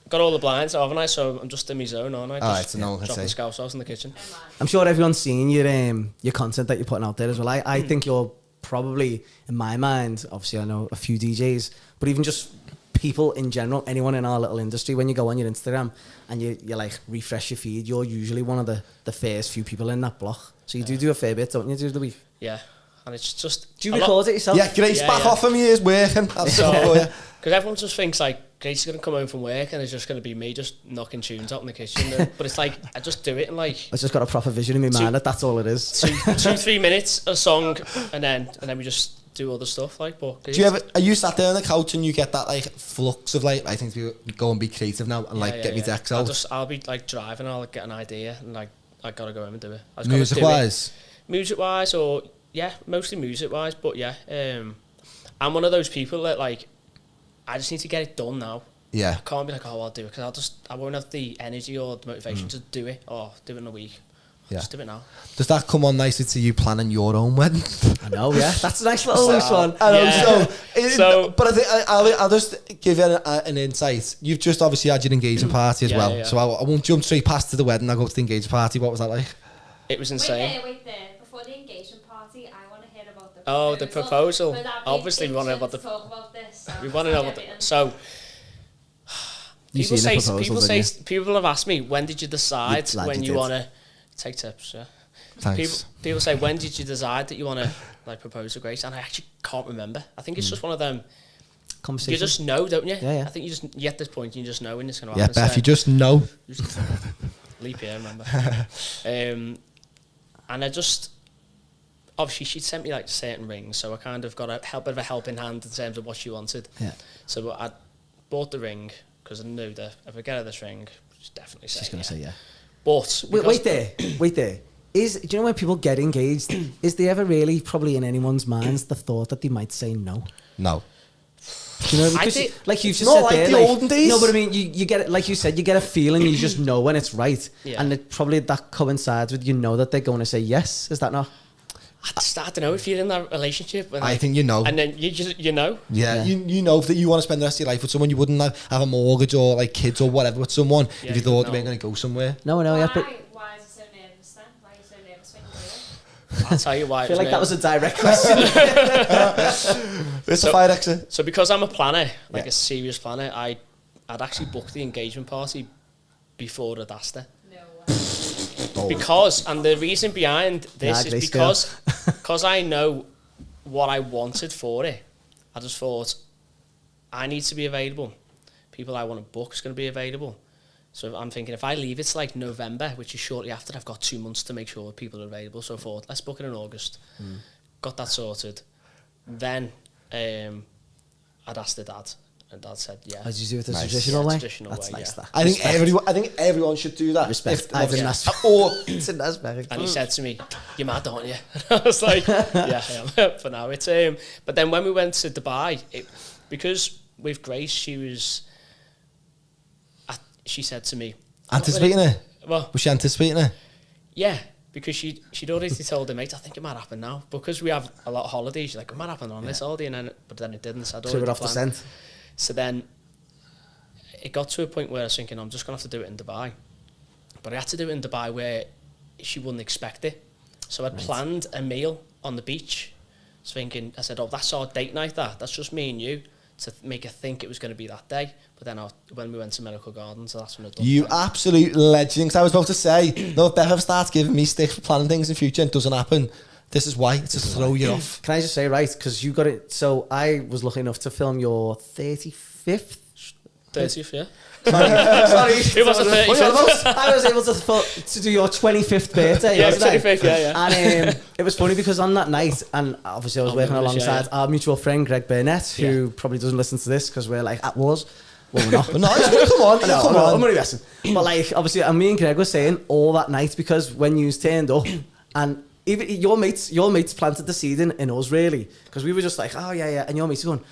got all the blinds, haven't I? So I'm just in my zone, aren't I? Alright, Just so no one can dropping see. scouse sauce in the kitchen. I'm sure everyone's seen your content that you're putting out there as well. I think you're probably, in my mind, obviously I know a few DJs, but even just people in general, anyone in our little industry, when you go on your Instagram and you like refresh your feed, you're usually one of the first few people in that block. So you do a fair bit, don't you, do the week? Yeah, and it's just. Do you record it yourself? Yeah, Grace, Yeah, back yeah. off of me, is working. That's so for you. Because everyone just thinks like Grace is gonna come home from work and it's just gonna be me just knocking tunes out in the kitchen. But it's like I just do it in like I've just got a proper vision in my mind that that's all it is. 2-3 minutes a song, and then we just do other stuff like. But Do you ever, are you sat there on the couch and you get that like flux of like, I think to go and be creative now and like get me decks out? I'll be like driving, I'll get an idea and like I gotta go home and do it. I just gotta do it. Music wise? Music wise, or yeah, mostly music wise, but yeah, I'm one of those people that like, I just need to get it done now. Yeah. I can't be like, oh, I'll do it, because I won't have the energy or the motivation to do it, or do it in a week. Yeah. Just do it now. Does that come on nicely to you planning your own wedding? I know, yeah. That's a nice little loose one. I know, Yeah. so, but I think I'll just give you an insight. You've just obviously had your engagement party as well, so I won't jump straight past to the wedding. I'll go to the engagement party. What was that like? It was insane. Wait there. Before the engagement party, I want to hear about the Oh, the proposal. But that Obviously, we big want to know picture, about the. talk about this. So We want to know what the. So. You've People seen the say proposals, people haven't say people have asked me, when did you decide You're glad when you you did. want to take tips? Yeah. Thanks. People say, when did you decide that you want to like propose to Grace? And I actually can't remember. I think it's just one of them. Conversation. You just know, don't you? Yeah. I think you get this point, you just know when it's going to Yeah, happen. Beth, you just know. Leap year, remember? And I just, obviously she'd sent me like certain rings, so I kind of got a bit of a helping hand in terms of what she wanted. Yeah. So I bought the ring because I knew that if I get her this ring, she's definitely saying She's going to say yeah. But Wait there. Do you know when people get engaged, is there ever really, probably in anyone's minds, the thought that they might say no? No. Do you know, I because think- like you've just not said like there, the olden days. No, but I mean, you get it, like you said, you get a feeling, you just know when it's right, Yeah. and it probably that coincides with that they're going to say yes. Is that not? I don't know if you're in that relationship. And I think you know. And then you know. Yeah, you know that you want to spend the rest of your life with someone. You wouldn't have a mortgage or like kids or whatever with someone Yeah, if you you thought know. they were going to go somewhere. No, yeah, but Why is it so nervous then? Why are you so nervous when you do it? I'll tell you why. I feel like that was a direct question. It's a fire exit. So because I'm a planner, like a serious planner, I'd actually booked the engagement party before I'd asked her. No way. Because, and the reason behind this Nah, is Grace because I know what I wanted for it. I just thought, I need to be available. People I want to book is going to be available. So I'm thinking, if I leave it to like November, which is shortly after, I've got 2 months to make sure people are available. So I thought, let's book it in August. Got that sorted. Then I'd asked the dad, and Dad said, yeah. Did you do it the Nice. traditional Yeah, way? traditional That's way, nice. yeah. That. I think everyone should do that. Respect. I didn't ask. Or It's in Asbury. And he said to me, "You're mad, aren't you?" I was like, "Yeah, I am." For now, it's But then when we went to Dubai, because with Grace, she said to me, anticipating it. "Well, Was she anticipating it? yeah." Because she'd already told her mate, I think it might happen now. Because we have a lot of holidays, she's like, it might happen on this holiday, but then it didn't. So I'd Threw already it off the planned. scent. So then it got to a point where I was thinking, I'm just going to have to do it in Dubai. But I had to do it in Dubai where she wouldn't expect it. So I'd planned a meal on the beach. I said, oh, that's our date night, that's just me and you, to make her think it was going to be that day. But then when we went to Miracle Gardens, that's when I done You that. absolute legend. 'Cause I was about to say, no, if Beth ever starts giving me stick for planning things in future and it doesn't happen, this is why. It's to throw you off. Can I just say, right, because you got it. So I was lucky enough to film your 35th. 30th, yeah. Sorry. It was the 35th. I was able to do your 25th birthday. Yeah, wasn't I? 25th, yeah. And it was funny because on that night, and obviously I was working remember this, alongside our mutual friend Greg Burnett, who probably doesn't listen to this because we're like at wars. Well, we're not. But no, come on, No, come no, on. I'm only messing. But like, obviously, and me and Greg were saying all that night because when you turned up, and even your mates planted the seed in us really, because we were just like, oh yeah, and your mates were going,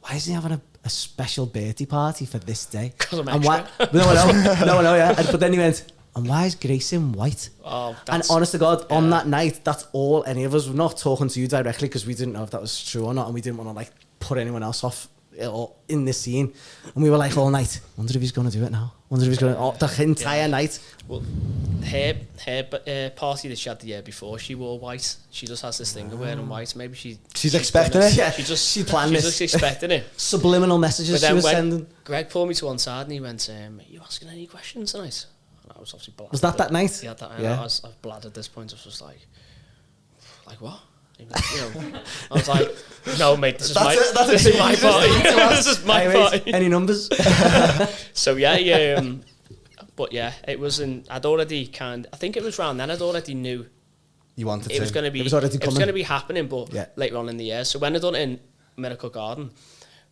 why is he having a special birthday party for this day? 'Cause I'm and extra. no, yeah. But then he went, and why is Grace in white? Oh, And that's, honest to God, on that night, that's all any of us were not talking to you directly because we didn't know if that was true or not, and we didn't want to like put anyone else off or in this scene. And we were like all night, wonder if he's going to do it now. Wonder if he's going to, the entire night. well, her party that she had the year before, she wore white. She just has this thing of wearing white. Maybe she's expecting done it. Yeah, She planned she's this. just expecting it. Subliminal messages But she then was when sending. Greg pulled me to one side and he went, are you asking any questions tonight? And I was obviously bladdered. Was that night? Yeah, that night. Yeah. I was bladdered at this point. I was just like what? You know, I was like, no, mate, this is my party. This is my Anyways, party. any numbers? So yeah, but yeah, it was I'd already I think it was around then I'd already knew You wanted it was going to be It was already coming. going to be happening, but Yeah. later on in the year. So when I done it in Miracle Garden,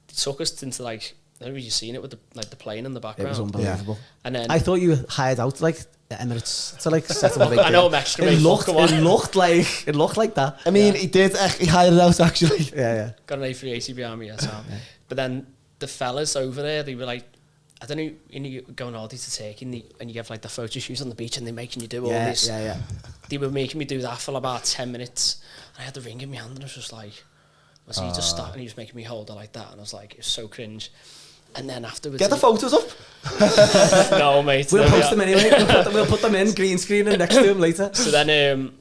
they took us into like, I don't know if you've seen it with the plane in the It background. was unbelievable. And then I thought you hired out like Emirates to like set up a big I know deal. I'm extra, It mate, looked, come on. it looked like that. I mean, he did. He hired it out actually. Yeah. Got an A380 behind me, that's how. But then the fellas over there, they were like, I don't know, you go on holiday to Turkey and you have like the photo shoots on the beach and they're making you do all this. Yeah. They were making me do that for about 10 minutes. And I had the ring in my hand and I was just like, was he just stopped and he was making me hold it like that? And I was like, it was so cringe. And then afterwards... Get the photos up. No, mate. We'll post them anyway. We'll put them in, green screen and next to him later. So then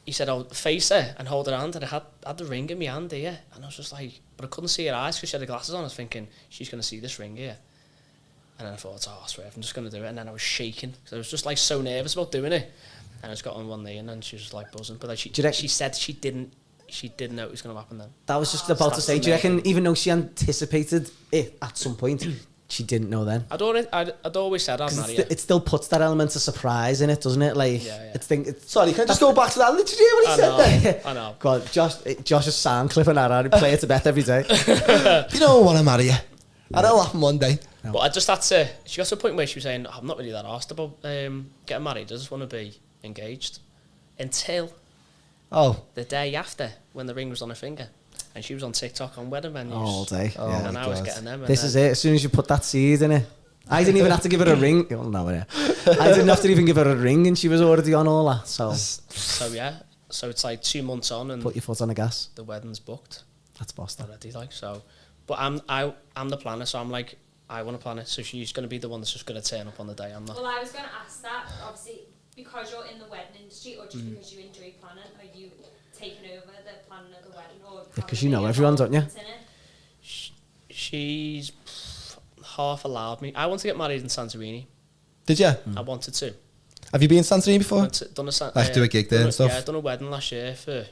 he said, "Oh, face her and hold her hand." And I had the ring in my hand here. And I was just like, but I couldn't see her eyes because she had the glasses on. I was thinking, she's going to see this ring here. And then I thought, I swear, I'm just going to do it. And then I was shaking because I was just like so nervous about doing it. And I just got on one knee and then she was like buzzing. But like, she said she didn't know it was going to happen then. That was just about to say, do you reckon, even though she anticipated it at some point, she didn't know then? I'd always said I'd marry her. It still puts that element of surprise in it, doesn't it? Like, it's Sorry, can I just go back to that? Did you hear what he said there? I know. God, Josh is sound clipping that out. He play it to Beth every day. You don't want to marry you. And it'll happen one day. No. But I just had to... She got to a point where she was saying, I'm not really that arsed about getting married. I just want to be engaged. Until the day after, when the ring was on her finger. And she was on TikTok on wedding menus. All day. And I was getting them. This is it. As soon as you put that seed in it. I didn't even have to give her a ring. Oh, no, yeah. I didn't have to even give her a ring and she was already on all that. So yeah. So it's like 2 months on and... Put your foot on the gas. The wedding's booked. That's boss. Already, like, so... But I'm the planner, so I'm like, I want to plan it. So she's going to be the one that's just going to turn up on the day. I'm not. Well, I was going to ask that, obviously, because you're in the wedding industry or just because you enjoy planning, are you taking over the planning of the wedding? Or because you know everyone, don't you? She's half allowed me. I want to get married in Santorini. Did you? I wanted to. Have you been in Santorini before? Like do a gig there and stuff? Yeah, I done a wedding last year for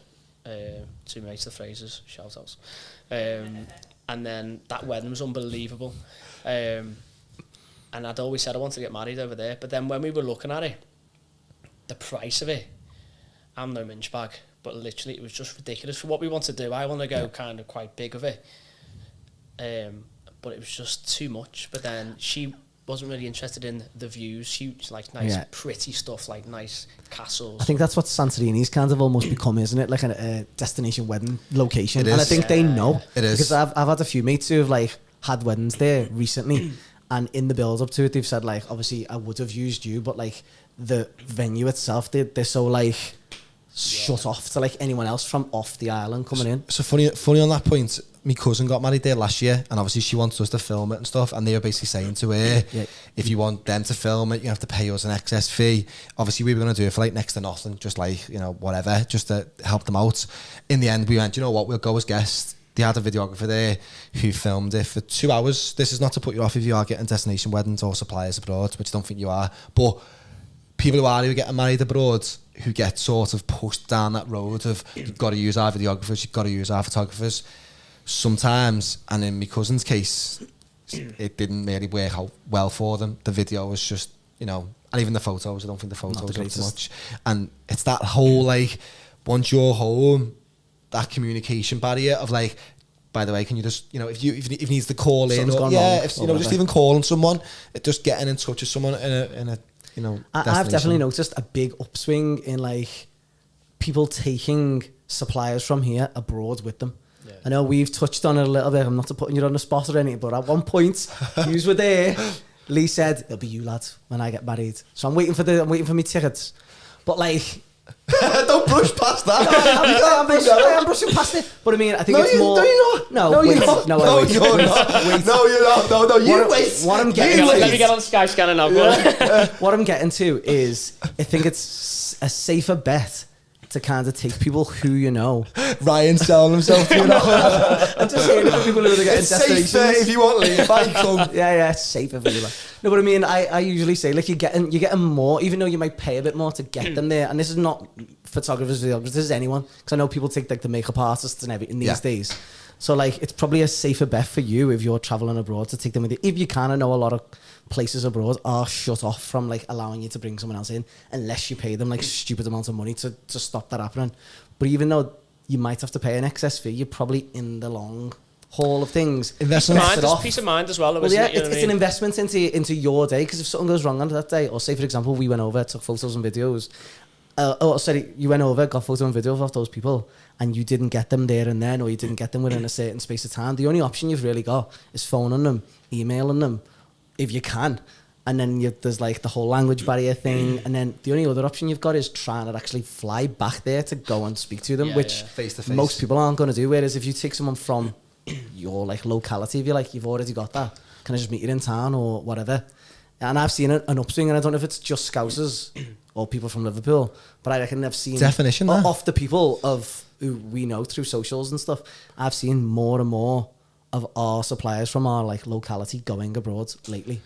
2 mates, the Frasers, shout outs. And then that wedding was unbelievable. And I'd always said I wanted to get married over there. But then when we were looking at it, the price of it, I'm no mince bag, but literally it was just ridiculous for what we want to do. I want to go kind of quite big of it. But it was just too much. But then she wasn't really interested in the views. She was like nice, pretty stuff, like nice castles. I think that's what Santorini's kind of almost become, isn't it? Like a destination wedding location. It is. And I think they know. It is. Because I've had a few mates who have like had weddings there recently. And in the build up to it, they've said like, obviously I would have used you, but like the venue itself, they're so like shut off to like anyone else from off the island coming in. So funny on that point, my cousin got married there last year and obviously she wants us to film it and stuff, and they were basically saying to her, if you want them to film it, you have to pay us an excess fee. Obviously we were going to do it for like next to nothing, just like, you know, whatever, just to help them out. In the end we went, you know what, we'll go as guests. They had a videographer there who filmed it for 2 hours. This is not to put you off if you are getting destination weddings or suppliers abroad, which I don't think you are, but people who are getting married abroad who get sort of pushed down that road of you've got to use our videographers, you've got to use our photographers. Sometimes, and in my cousin's case, it didn't really work out well for them. The video was just, you know, and even the photos, I don't think the photos look too much. And it's that whole, like, once you're home, that communication barrier of like, by the way, can you just, you know, if he needs to call in, or, if, you know, just even calling someone, just getting in touch with someone in a you know, I've definitely noticed a big upswing in like people taking suppliers from here abroad with them. Yeah. I know we've touched on it a little bit. I'm not putting you on the spot or anything, but at one point, you were there. Lee said, "It'll be you, lad, when I get married." So I'm waiting for my tickets. But like, don't brush past that. I'm brushing past it. But I mean, I think it's more. No, you're not. No, you're not. No, you're not. Wait. No, you're not. No, you wait. What I'm getting. Let me get on Sky Scanner now. What I'm getting to is, I think it's a safer bet to kind of take people who you know. Ryan selling himself to you now. I'm just saying for people who are getting destinations. Safer if you want leave. I come. Yeah, it's safer for you. No, but I mean, I usually say like you're getting more, even though you might pay a bit more to get them there. And this is not photographers, videographers. This is anyone, because I know people take like the makeup artists and everything these days. So like, it's probably a safer bet for you if you're traveling abroad to take them with you. If you can, I know a lot of places abroad are shut off from like allowing you to bring someone else in unless you pay them like stupid amounts of money to stop that happening. But even though you might have to pay an excess fee, you're probably in the long haul of things. Investment. Peace of mind as well. Well, yeah, it's an investment into your day, because if something goes wrong on that day, or say for example we went over, took photos and videos. You went over, got photo and video of those people, and you didn't get them there and then, or you didn't get them within a certain space of time. The only option you've really got is phoning them, emailing them, if you can. And then there's like the whole language barrier thing. And then the only other option you've got is trying to actually fly back there to go and speak to them, which face to face most people aren't going to do. Whereas if you take someone from your like locality, if you like, you've already got that. Can I just meet you in town or whatever? And I've seen an upswing, and I don't know if it's just Scousers or people from Liverpool, but I reckon I've seen definition there. Off the people of who we know through socials and stuff. I've seen more and more of our suppliers from our like locality going abroad lately.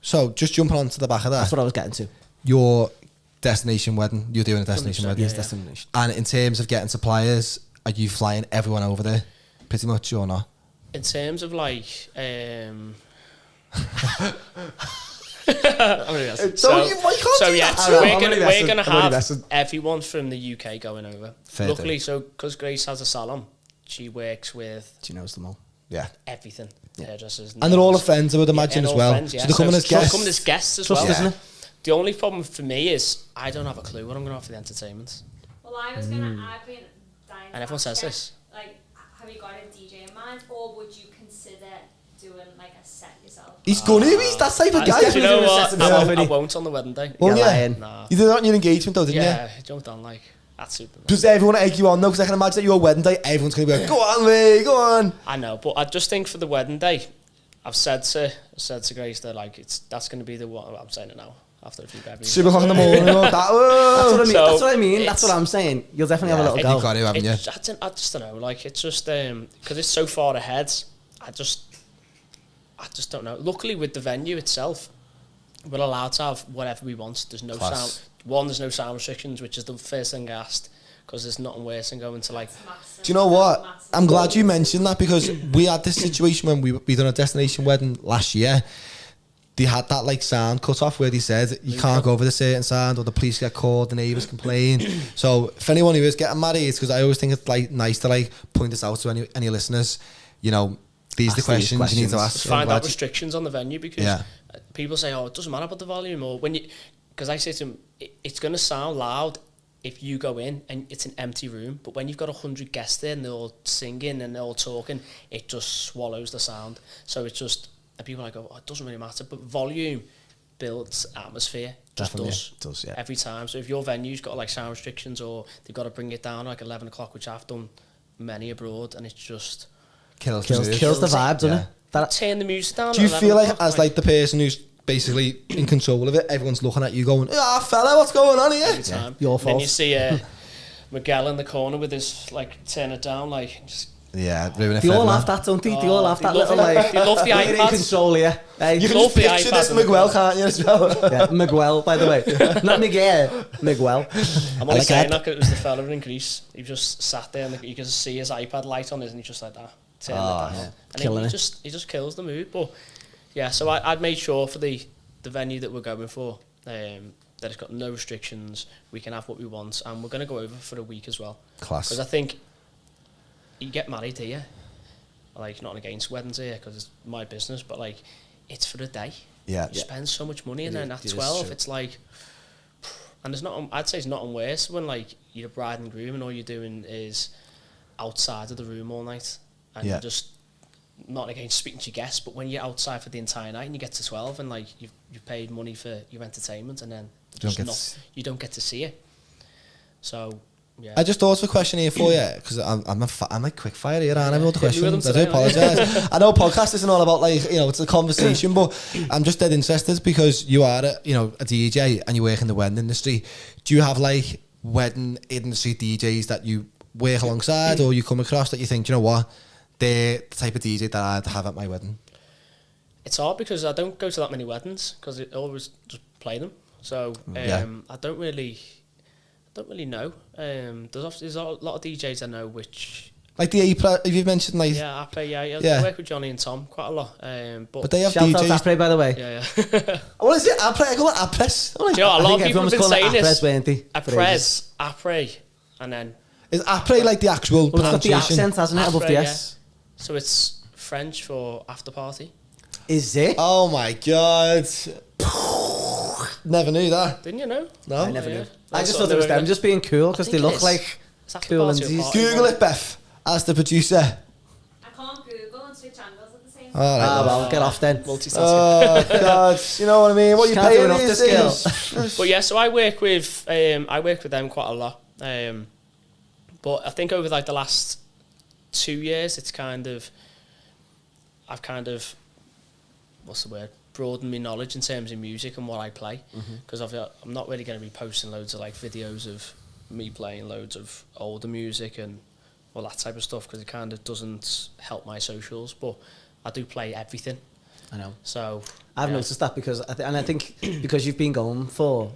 So just jumping on to the back of that. That's what I was getting to. Your destination wedding, you're doing a destination wedding. Yes, destination. And in terms of getting suppliers, are you flying everyone over there pretty much or not? In terms of like... Why we're gonna have everyone from the UK going over. Fair Luckily, day. so because Grace has a salon, she works with She knows them all. Yeah. everything. Hairdressers, And they're all her friends, I would imagine, and as all well. friends, So they're coming as they're guests. coming as guests as Trust, well. isn't it? The only problem for me is I don't have a clue what I'm going to have for the entertainment. Well, I was gonna. I've been dying. And everyone says this. Like, have you got a DJ in mind, or would you consider doing like a set yourself? He's gonna, he's that type of guy. Do you know doing a what? set I himself, won't on the wedding day. Well, You're yeah. lying. Nah. You did that on your engagement though, didn't you? Yeah, I jumped on like that's super. Does everyone egg you on though? Because I can imagine at your wedding day, everyone's going to be like, go on, Lee, go on. I know, but I just think for the wedding day, I've said to Grace that like that's going to be the one. I'm saying it now after a few beverages. 2 o'clock in the morning. That's That's what I mean. So That's what I mean. That's what I'm saying. You'll definitely have a little You've go. got to, haven't you? I just don't know. Like it's just because it's so far ahead. I just don't know. Luckily, with the venue itself, we're allowed to have whatever we want. There's no Class. sound. There's no sound restrictions, which is the first thing I asked, because there's nothing worse than going to like. Massive. Do you know what? Massive. I'm glad you mentioned that, because we had this situation when we done a destination wedding last year. They had that like sound cut off where they said you can't go over the certain sound, or the police get called, the neighbours complain. So if anyone who is getting married, because I always think it's like nice to like point this out to any listeners, you know, these are the questions you need to ask. Just So I'm find glad out restrictions on the venue, because people say, oh, it doesn't matter about the volume, or when you, because I say to them, it's going to sound loud if you go in and it's an empty room, but when you've got 100 guests there and they're all singing and they're all talking, it just swallows the sound. So it's just, and people are like, oh, it doesn't really matter, but volume builds atmosphere. Definitely, Does. it does, yeah. Every time. So if your venue's got like sound restrictions, or they've got to bring it down like 11 o'clock, which I've done many abroad, and it's just kills Kills the vibe, doesn't it? That, turn the music down. Do you at 11 feel like, o'clock, as like the person who's basically in control of it, everyone's looking at you going, ah, fella, what's going on here? every time. your And then fault. you see Miguel in the corner with his like turn it down, like just, Yeah, ruining it they for all everyone. have that, don't they? They all have they that love little it. like. They love the You're in iPad. control here. Hey, You can Love just the picture iPad this in the Miguel, corner. can't you, as well? yeah, Miguel, by the way, not Miguel. Miguel. I'm only like saying that. that 'cause it was the fella in Greece. He just sat there and you can see his iPad light on his, and he's just like that, turning it down. yeah. And Killing he it. just kills the mood. But yeah, so I'd made sure for the venue that we're going for, that it's got no restrictions. We can have what we want, and we're going to go over for a week as well. Class. Because I think you get married here, like not against weddings here because it's my business, but like it's for a day. Yeah. You spend so much money, and It then is- at it is 12, true. it's like, and there's not. I'd say it's not worse when like you're a bride and groom, and all you're doing is outside of the room all night, and Yeah. you're just not against speaking to your guests, but when you're outside for the entire night and you get to 12, and like you've paid money for your entertainment, and then don't just get not, to s- you don't get to see it. So yeah. I just thought of a question here for you, because I'm like quick fire here, aren't I? With all the Hit me with questions. them I do today, apologise. I know podcast isn't all about like, you know, it's a conversation, but I'm just dead interested because you are a DJ and you work in the wedding industry. Do you have like wedding industry DJs that you work alongside, or you come across that you think, you know what, they're the type of DJ that I'd have at my wedding? It's hard because I don't go to that many weddings because I always just play them. So Yeah. I don't really know. There's a lot of DJs I know which. Like the April, if you've mentioned like, Yeah, I play. Yeah, Yeah. I work with Johnny and Tom quite a lot. but they have Shout out DJs. Apre, by the way. Yeah, yeah. What is it? I call it Apres. Do you know, a lot of people have been saying this. weren't they? For ages. Apres, and then Is Apre like the actual Well, it's got the pronunciation? accent, hasn't it, above Apre, the yeah. S? So it's French for after party. Is it? Oh my god. Never knew that. Didn't you know? No. I never knew. I Like, just sort thought it was of them just being cool because I they think it look is. like It's after cool party or and party. Google it, Beth, as the producer. I can't Google and switch angles at the same Oh, time. right, Ah, love. well, get off then. Multitasking. Oh god, you know what I mean? What She you can't do paying enough these this days? But yeah, so I work with them quite a lot. But I think over like the last 2 years, I've kind of what's the word? Broadened my knowledge in terms of music and what I play. Because I'm not really going to be posting loads of like videos of me playing loads of older music and all that type of stuff because it kind of doesn't help my socials. But I do play everything. I know. So I've yeah. noticed that because I think because you've been going for,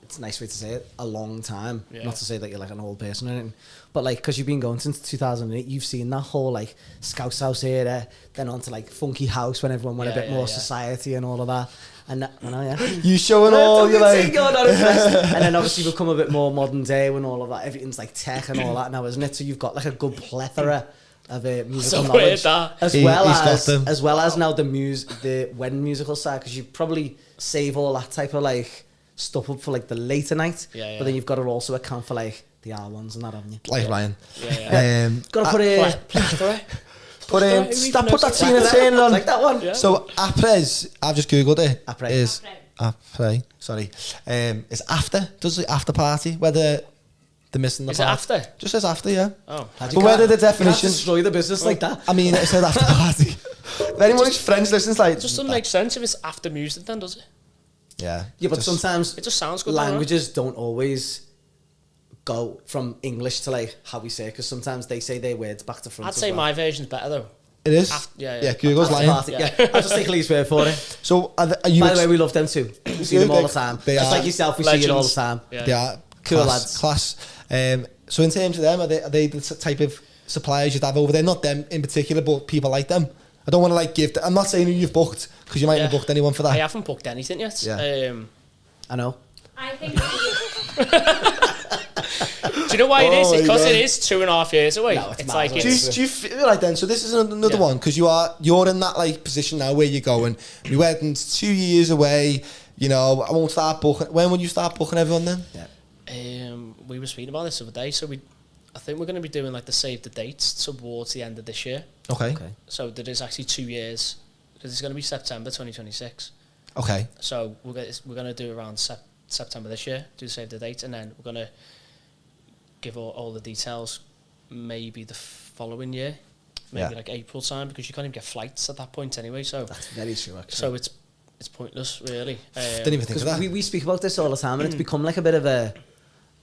it's a nice way to say it, a long time. Yeah. Not to say that you're like an old person or anything, but like because you've been going since 2008, you've seen that whole like Scouse House era, then on to like Funky House when everyone went a Yeah, bit yeah, more yeah. society and all of that. And I know, yeah. You showing all you like. And then obviously become a bit more modern day when all of that, everything's like tech and all that now, isn't it? So you've got like a good plethora of musical So knowledge, weird, that. as He's got them. well as now the musical side, because you probably save all that type of like stuff up for like the later night, Yeah, yeah. but then you've got to also account for like the R1s and that, haven't you? Like Ryan. Yeah. Got to put it. Put that Tina Turner on. Like that one. Yeah. So Apres, I've just googled it. Apres. Is Apres? Sorry, is after. Does it after party? Whether they're missing the Is it part. after? Just says after, yeah. Oh. But whether the You can't definition. destroy the business like that. I mean, it said after party. If anyone who's French listens, like. It just doesn't make sense if it's after music then, does it? Yeah. Yeah, but just- sometimes It just sounds good. doesn't it? languages don't always go from English to like how we say it, because sometimes they say their words back to front. I'd as say well. my version's better though. It is. Yeah. Google's After lying. party, yeah. I'll just take Lee's word for it. So are you? By the way, we love them too. We see them all the time. They Just are like yourself, we see it all the legends. time. Yeah. They are Cool class, lads. Class. So in terms of them, are they the type of suppliers you'd have over there? Not them in particular, but people like them. I don't want to like give. I'm not saying who you've booked because you might Yeah. have booked anyone for that. I haven't booked anything yet. Yeah. I know. I think Do you know why it is? Oh, Because yeah. it is 2.5 years away. No, it's it's mad, like isn't Do it's, you feel like then? So this is another Yeah. one because you're in that like position now where you're going. Your wedding's 2 years away. You know, I won't start booking. When will you start booking everyone then? Yeah. we were speaking about this the other day. So I think we're going to be doing like the save the dates towards the end of this year. Okay. Okay. So there is actually 2 years because it's going to be September 2026. Okay. So we're going to do it around September this year. Do the save the date, and then we're going to give all the details maybe the following year, maybe Yeah. like April time, because you can't even get flights at that point anyway. So That's very true, actually. so it's pointless really. Didn't even think of Because that. we speak about this all the time, and it's become like a bit of a,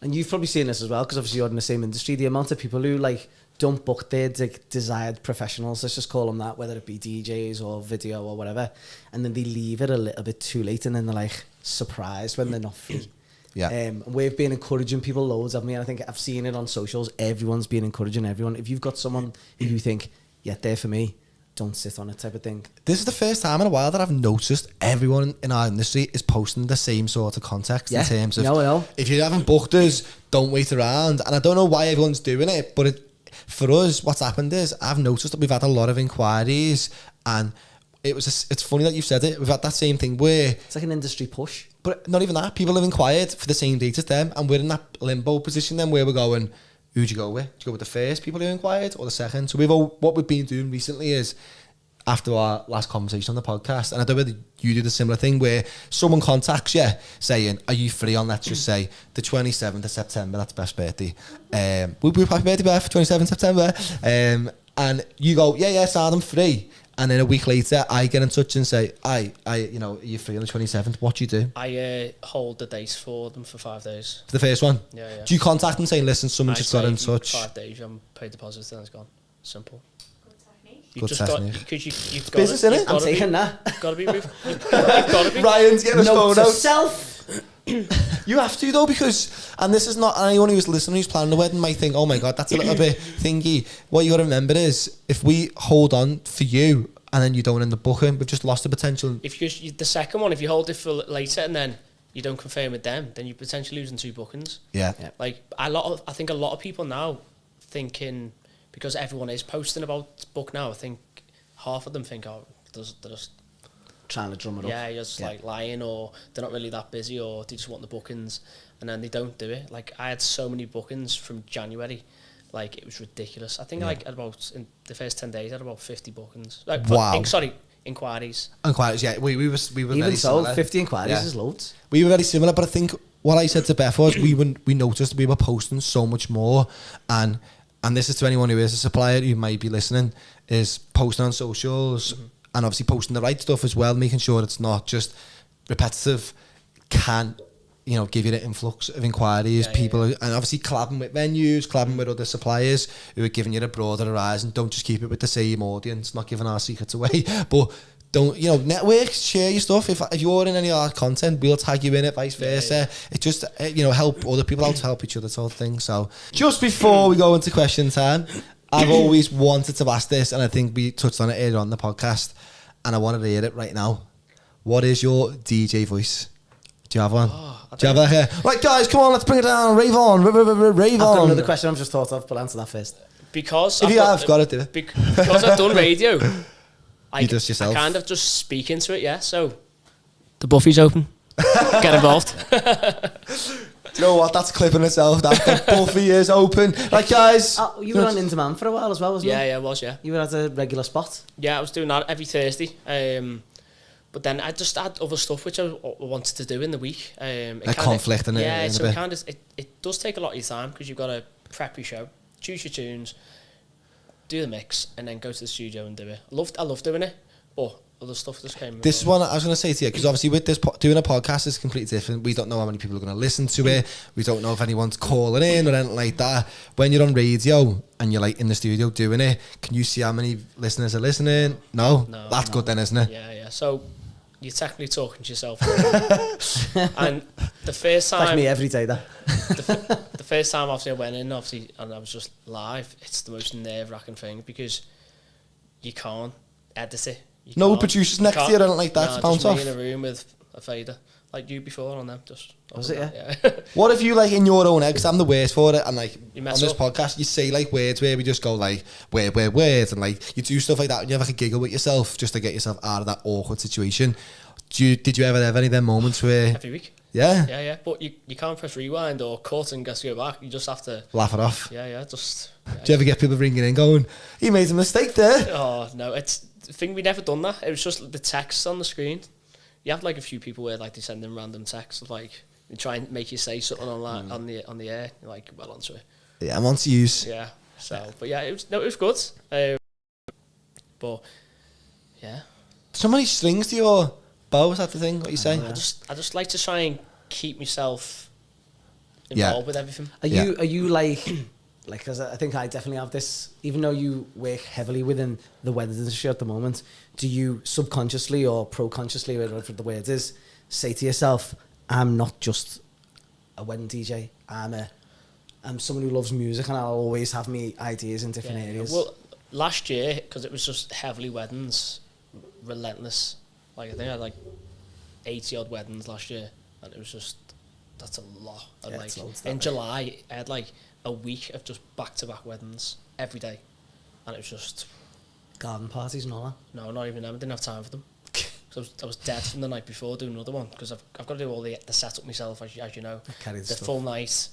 and you've probably seen this as well, because obviously you're in the same industry, the amount of people who like don't book their desired professionals, let's just call them that, whether it be DJs or video or whatever, and then they leave it a little bit too late, and then they're like surprised when they're not free. Yeah. And we've been encouraging people loads of me, and I think I've seen it on socials. Everyone's been encouraging everyone. If you've got someone who you think, yeah, they're for me, don't sit on it type of thing. This is the first time in a while that I've noticed everyone in our industry is posting the same sort of context Yeah. in terms of No, I know. if you haven't booked us, don't wait around. And I don't know why everyone's doing it, but for us, what's happened is I've noticed that we've had a lot of inquiries, and it's funny that you've said it. We've had that same thing where, It's like an industry push. but not even that, people have inquired for the same date as them, and we're in that limbo position then where we're going, who'd you go with? Do you go with the first people who inquired or the second? So what we've been doing recently is, after our last conversation on the podcast, and I don't know whether you did a similar thing where someone contacts you saying, are you free on, let's just say, the 27th of September, that's Beth's birthday. We'll happy birthday, Beth, 27th September. And you go, yeah, sound, I'm free. And then a week later, I get in touch and say, are you free on the 27th? What do you do? I hold the dates for them for 5 days. For the first one? Yeah. Do you contact them saying, listen, someone I just got in say touch? 5 days, you haven't paid deposits, then it's gone. Simple. good technique. You've Good just got, technique. because you've got Business, to, innit? you've I'm got to be, taking that. you've got to be moved. You've got to be. Ryan's getting his Note phone to out. self. You have to though, because, and this is not anyone who's listening who's planning a wedding might think, oh my god, that's a little bit thingy. What you got to remember is, if we hold on for you and then you don't end up booking, we've just lost the potential. If the second one, if you hold it for later and then you don't confirm with them, then you're potentially losing 2 bookings. Yeah. Like I think a lot of people now thinking, because everyone is posting about book now, I think half of them think, oh, they're just Trying to drum it up. yeah, you're just like lying, or they're not really that busy, or they just want the bookings, and then they don't do it. Like, I had so many bookings from January, like, it was ridiculous. I think like at about, in the first 10 days, I had about 50 bookings. Like, Wow. Inquiries. Inquiries, yeah. We were Even very so, similar. 50 inquiries Yeah. is loads. We were very similar, but I think what I said to Beth was we noticed we were posting so much more, and this is to anyone who is a supplier who might be listening, is posting on socials and obviously posting the right stuff as well, making sure it's not just repetitive, can, you know, give you the influx of inquiries, people. And obviously collabing with venues, collabing with other suppliers who are giving you a broader horizon. Don't just keep it with the same audience, not giving our secrets away, but don't, you know, network, share your stuff. If you're in any of our content, we'll tag you in it, vice versa. It just, you know, help other people out, help each other, sort of thing. So just before we go into question time, I've always wanted to ask this, and I think we touched on it earlier on the podcast, and I want to hear it right now. What is your DJ voice? Do you have one? Do you have that here? Right, guys, come on, let's bring it down. Rave on, rave I've got on. another question I've just thought of, but answer that first. Because If you have, got it, do it. Because I've done radio, You just yourself. I kind of just speak into it, yeah. So the Buffy's open. Get involved. Do you know what? That's clipping itself. That Buffy is open. Right, guys. Oh, you were on In Demand for a while as well, wasn't you? Yeah, it was, yeah. You were at a regular spot. Yeah, I was doing that every Thursday. But then I just had other stuff which I wanted to do in the week. Conflict in it. Yeah, in so a bit. it does take a lot of your time, because you've got to prep your show, choose your tunes, do the mix, and then go to the studio and do it. I love doing it, but other stuff just came. This is one I was going to say to you, because obviously with this doing a podcast is completely different. We don't know how many people are going to listen to it. We don't know if anyone's calling in or anything like that. When you're on radio and you're like in the studio doing it, can you see how many listeners are listening? No, that's good then, isn't it? Yeah. So you're technically talking to yourself. And the first Like time, me every day, that. the first time obviously I went in, obviously, and I was just live. It's the most nerve-wracking thing, because you can't edit it. You No can't- producers next to you or anything like that to bounce just off? me in a room with a fader, like you before on them. Just Was it, yeah? What if you, like, in your own head, because I'm the worst for it, and like You on mess this up. podcast you say like words where we just go like words, and like you do stuff like that and you have like a giggle with yourself just to get yourself out of that awkward situation. Did you ever have any of them moments where Every week. yeah Yeah. But you can't press rewind or cut and go back. You just have to. laugh it off? Yeah. Just. Do you ever get people ringing in going, "You made a mistake there"? Oh no, it's the thing. We never done that. It was just the text on the screen. You have like a few people where like they send in random texts, like they try and make you say something on the air. You're like, well onto it. Yeah, I'm on to use. Yeah. So, but yeah, it was good. But yeah, So many strings to your bow. Is that the thing? What you say? I just like to try and keep myself Yeah. involved with everything. Are you like, because I think I definitely have this, even though you work heavily within the weddings industry at the moment, do you subconsciously or pro-consciously, whatever the word is, say to yourself, I'm not just a wedding DJ, I'm someone who loves music and I'll always have me ideas in different areas? Well, last year, because it was just heavily weddings, relentless. Like I think I had like 80 odd weddings last year, and it was just, that's a lot. And Yeah, like it's loads, in that, July, I had like a week of just back-to-back weddings every day, and it was just Garden parties and all that. no, not even them. I didn't have time for them. So I was dead from the night before doing another one, because I've got to do all the setup myself, as you know. Carry the The stuff. full night.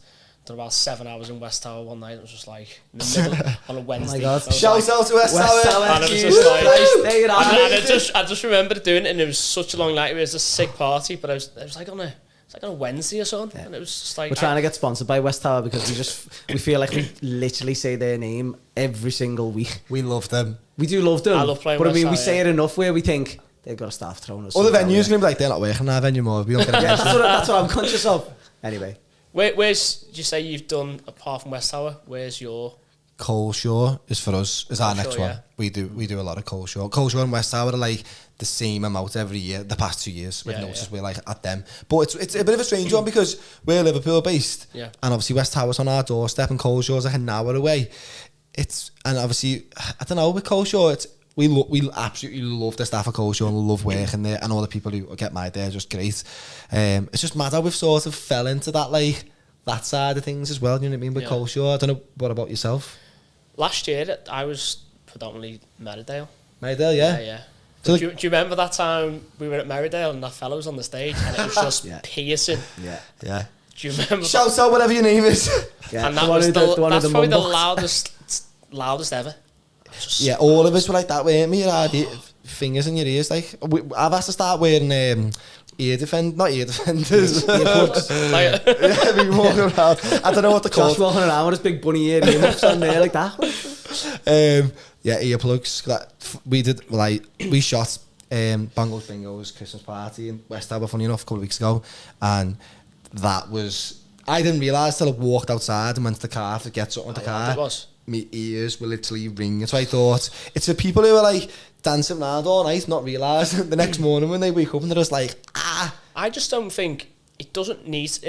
Done about 7 hours in West Tower one night. It was just like in the middle on a Wednesday. God. I was Shout like- out to West Tower. And it was Jesus just like, Christ, they are and amazing. I just remember doing it, and it was such a long night. It was a sick party, but it was like on a Wednesday or something, and it was just like We're trying to get sponsored by West Tower because we feel like we literally say their name every single week. We love them. We do love them. I love playing but I West mean, we Tower, say yeah. it enough where we think they've got to start throwing us. Other something venues out going to be like, they're not working our venue more. We don't get a there. mention. That's what I'm conscious of. Anyway, Where's you say you've done apart from West Tower? Where's your Coleshaw is for us. Is our Coleshaw, next one. yeah. We do a lot of Coleshaw. Coleshaw and West Tower are like the same amount every year. The past 2 years, we've Yeah, noticed yeah. we're like at them. But it's a bit of a strange one because we're Liverpool based, Yeah. and obviously West Tower's on our doorstep, and Coleshaw's like an hour away. And obviously I don't know with Coleshaw. We absolutely love the staff of Coleshaw and love working there, and all the people who get married there are just great. It's just mad how we've sort of fell into that side of things as well. You know what I mean with Yeah. Coleshaw. I don't know. What about yourself? last year? I was predominantly Meadowdale. Maydale, yeah. Yeah. So- Do you remember that time we were at Merridale and that fella was on the stage and it was just Yeah. piercing? Yeah. Yeah. Do you remember that? Shout out whatever your name is. Yeah. And that The one was with the, one with that's the probably the mum box. loudest ever. It was just Yeah, all of us were like that, weren't we? You had your fingers in your ears. Like, I've had to start wearing not ear defenders. Earplugs. like, Yeah, we walking around. I don't know what they're Josh called. walking around with his big bunny earmuffs on there like that. Yeah, earplugs. We shot Bangles Bingo's Christmas party in West Harbour, funny enough, a couple of weeks ago, and that was. I didn't realise till I walked outside and went to the car to get something in the car. it was. My ears were literally ringing. So I thought it's for people who are like dancing around all night, not realising the next morning when they wake up and they're just like, ah. I just don't think it doesn't need to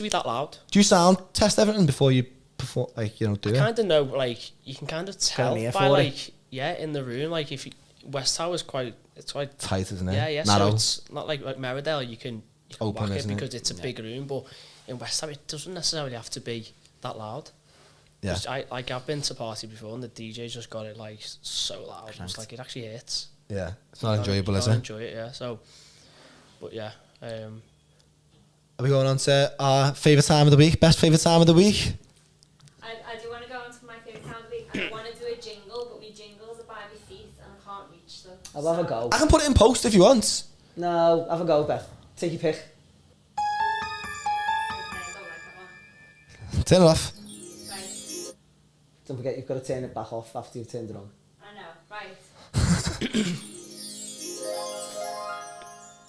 be that loud. Do you sound test everything before you perform? Like, you know, do I it? kind of know, like, you can kind of tell an ear by, for it. like, yeah, in the room, like, if you, West Tower is quite Tight, isn't it? yeah, Narrow. so it's not like Merridale, you can Open, whack it isn't it? because it's a big room, but in West Ham it doesn't necessarily have to be that loud. Yeah. 'Cause I've been to a party before and the DJ just got it like so loud. It's like it actually hits. Yeah. It's not enjoyable, You is can't it? enjoy it, yeah. So, but yeah, Are we going on to our favourite time of the week? Best favourite time of the week? I do want to go on to my favourite time of the week. I want to do a jingle, but my jingles are by my feet and I can't reach them. I'll have a go. I can put it in post if you want. No, have a go, Beth. Take your pick. Okay, I don't like that one. Turn it off. Right. Don't forget you've got to turn it back off after you've turned it on. I know. Right.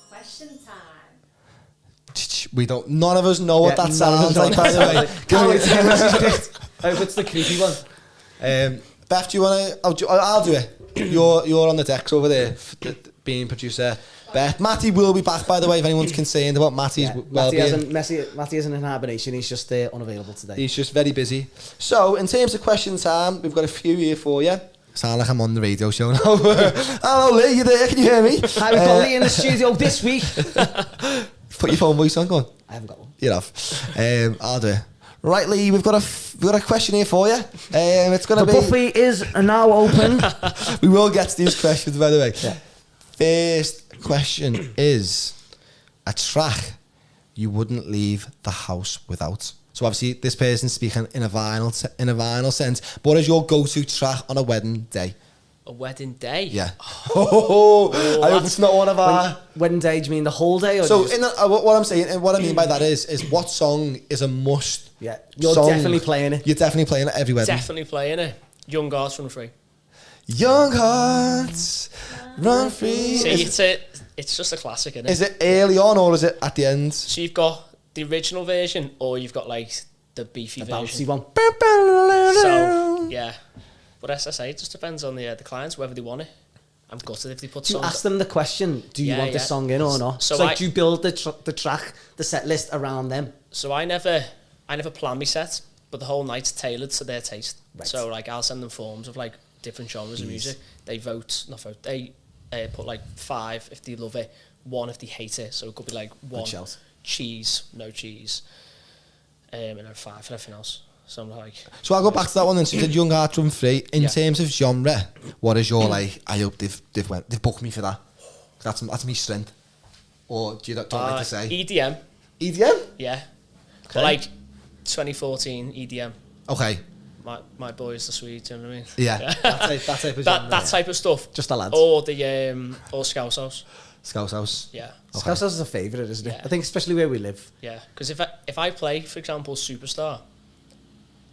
Question time. We don't. None of us know what that none of sounds us know like. what By the that way, Can't wait to hear what she's picked. I hope it's the creepy one. Beth, do you want to? I'll do it. You're on the decks over there, being producer. Beth, Matty will be back. By the way, if anyone's concerned about Matty's well-being, Matty isn't in hibernation. He's just unavailable today. he's just very busy. So, in terms of question time, we've got a few here for you. Sound like I'm on the radio show now. Hello, Lee, you there? Can you hear me? Hi, we've got Lee in the studio this week. Put your phone voice on. Go on. I haven't got one. You have. I'll do it. Right, Lee, we've got a question here for you. It's going to The be. buffet is now open. We will get to these questions, by the way. Yeah. First question is a track you wouldn't leave the house without. So obviously, this person's speaking in a vinyl sense. But what is your go-to track on a wedding day? a wedding day. Yeah. I hope it's not one of our. Wedding day, do you mean the whole day? Or So just, in the, what I'm saying, and what I mean by that is what song is a must? yeah, you're song. definitely playing it. You're definitely playing it every wedding. Definitely playing it. Young Hearts Run Free. Young hearts run free. See, it's just a classic, isn't it? Is it early on or is it at the end? So you've got the original version, or you've got like the beefy The bouncy version. one. So yeah, but as I say, it just depends on the clients whether they want it. I'm gutted if they put Do you songs. ask them the question, do you Yeah, want the yeah. song in or not? So So like, I- do you build the track, the set list around them? So I never plan my set, but the whole night's tailored to their taste. Right. So like I'll send them forms of like different genres of music. They They put like 5 if they love it, 1 if they hate it. So it could be like 1 shout. cheese, no cheese, and then 5 for everything else. So I'm like, So I'll go back to that one then. So you said Young Hearts Run Free. In Yeah. terms of genre, what is your like? I hope they've booked me for that. That's me strength. Or do you don't like to say EDM, EDM? yeah. Okay. But like 2014 EDM. Okay. My boys the Swedes, you know what I mean? Yeah. that type of genre. That type of stuff. Just the lads. Or the or Scouse House. Scouse House. Yeah. Okay. Scouse House is a favourite, isn't it? Yeah. I think especially where we live. Yeah, because if I play, for example, Superstar,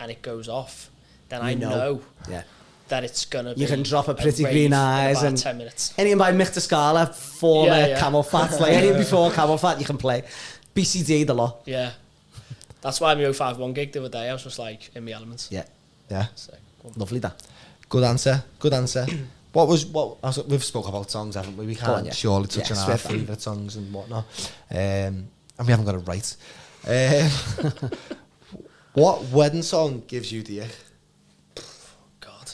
and it goes off, then I You know Yeah. that it's gonna be. You can drop a Pretty rave Green in Eyes about and 10 minutes. anything by Mick Scala, former Yeah, yeah. Camel Fat, like anything before Camel Fat you can play. BCD the lot. Yeah, that's why my 051 gig the other day I was just like in my elements. Yeah. Yeah. So, Lovely that. Good answer. We've spoke about songs, haven't we? We can't on, yeah. surely touch Yeah, on our swear down. favourite songs and whatnot. And we haven't got it right. What wedding song gives you the ick? God.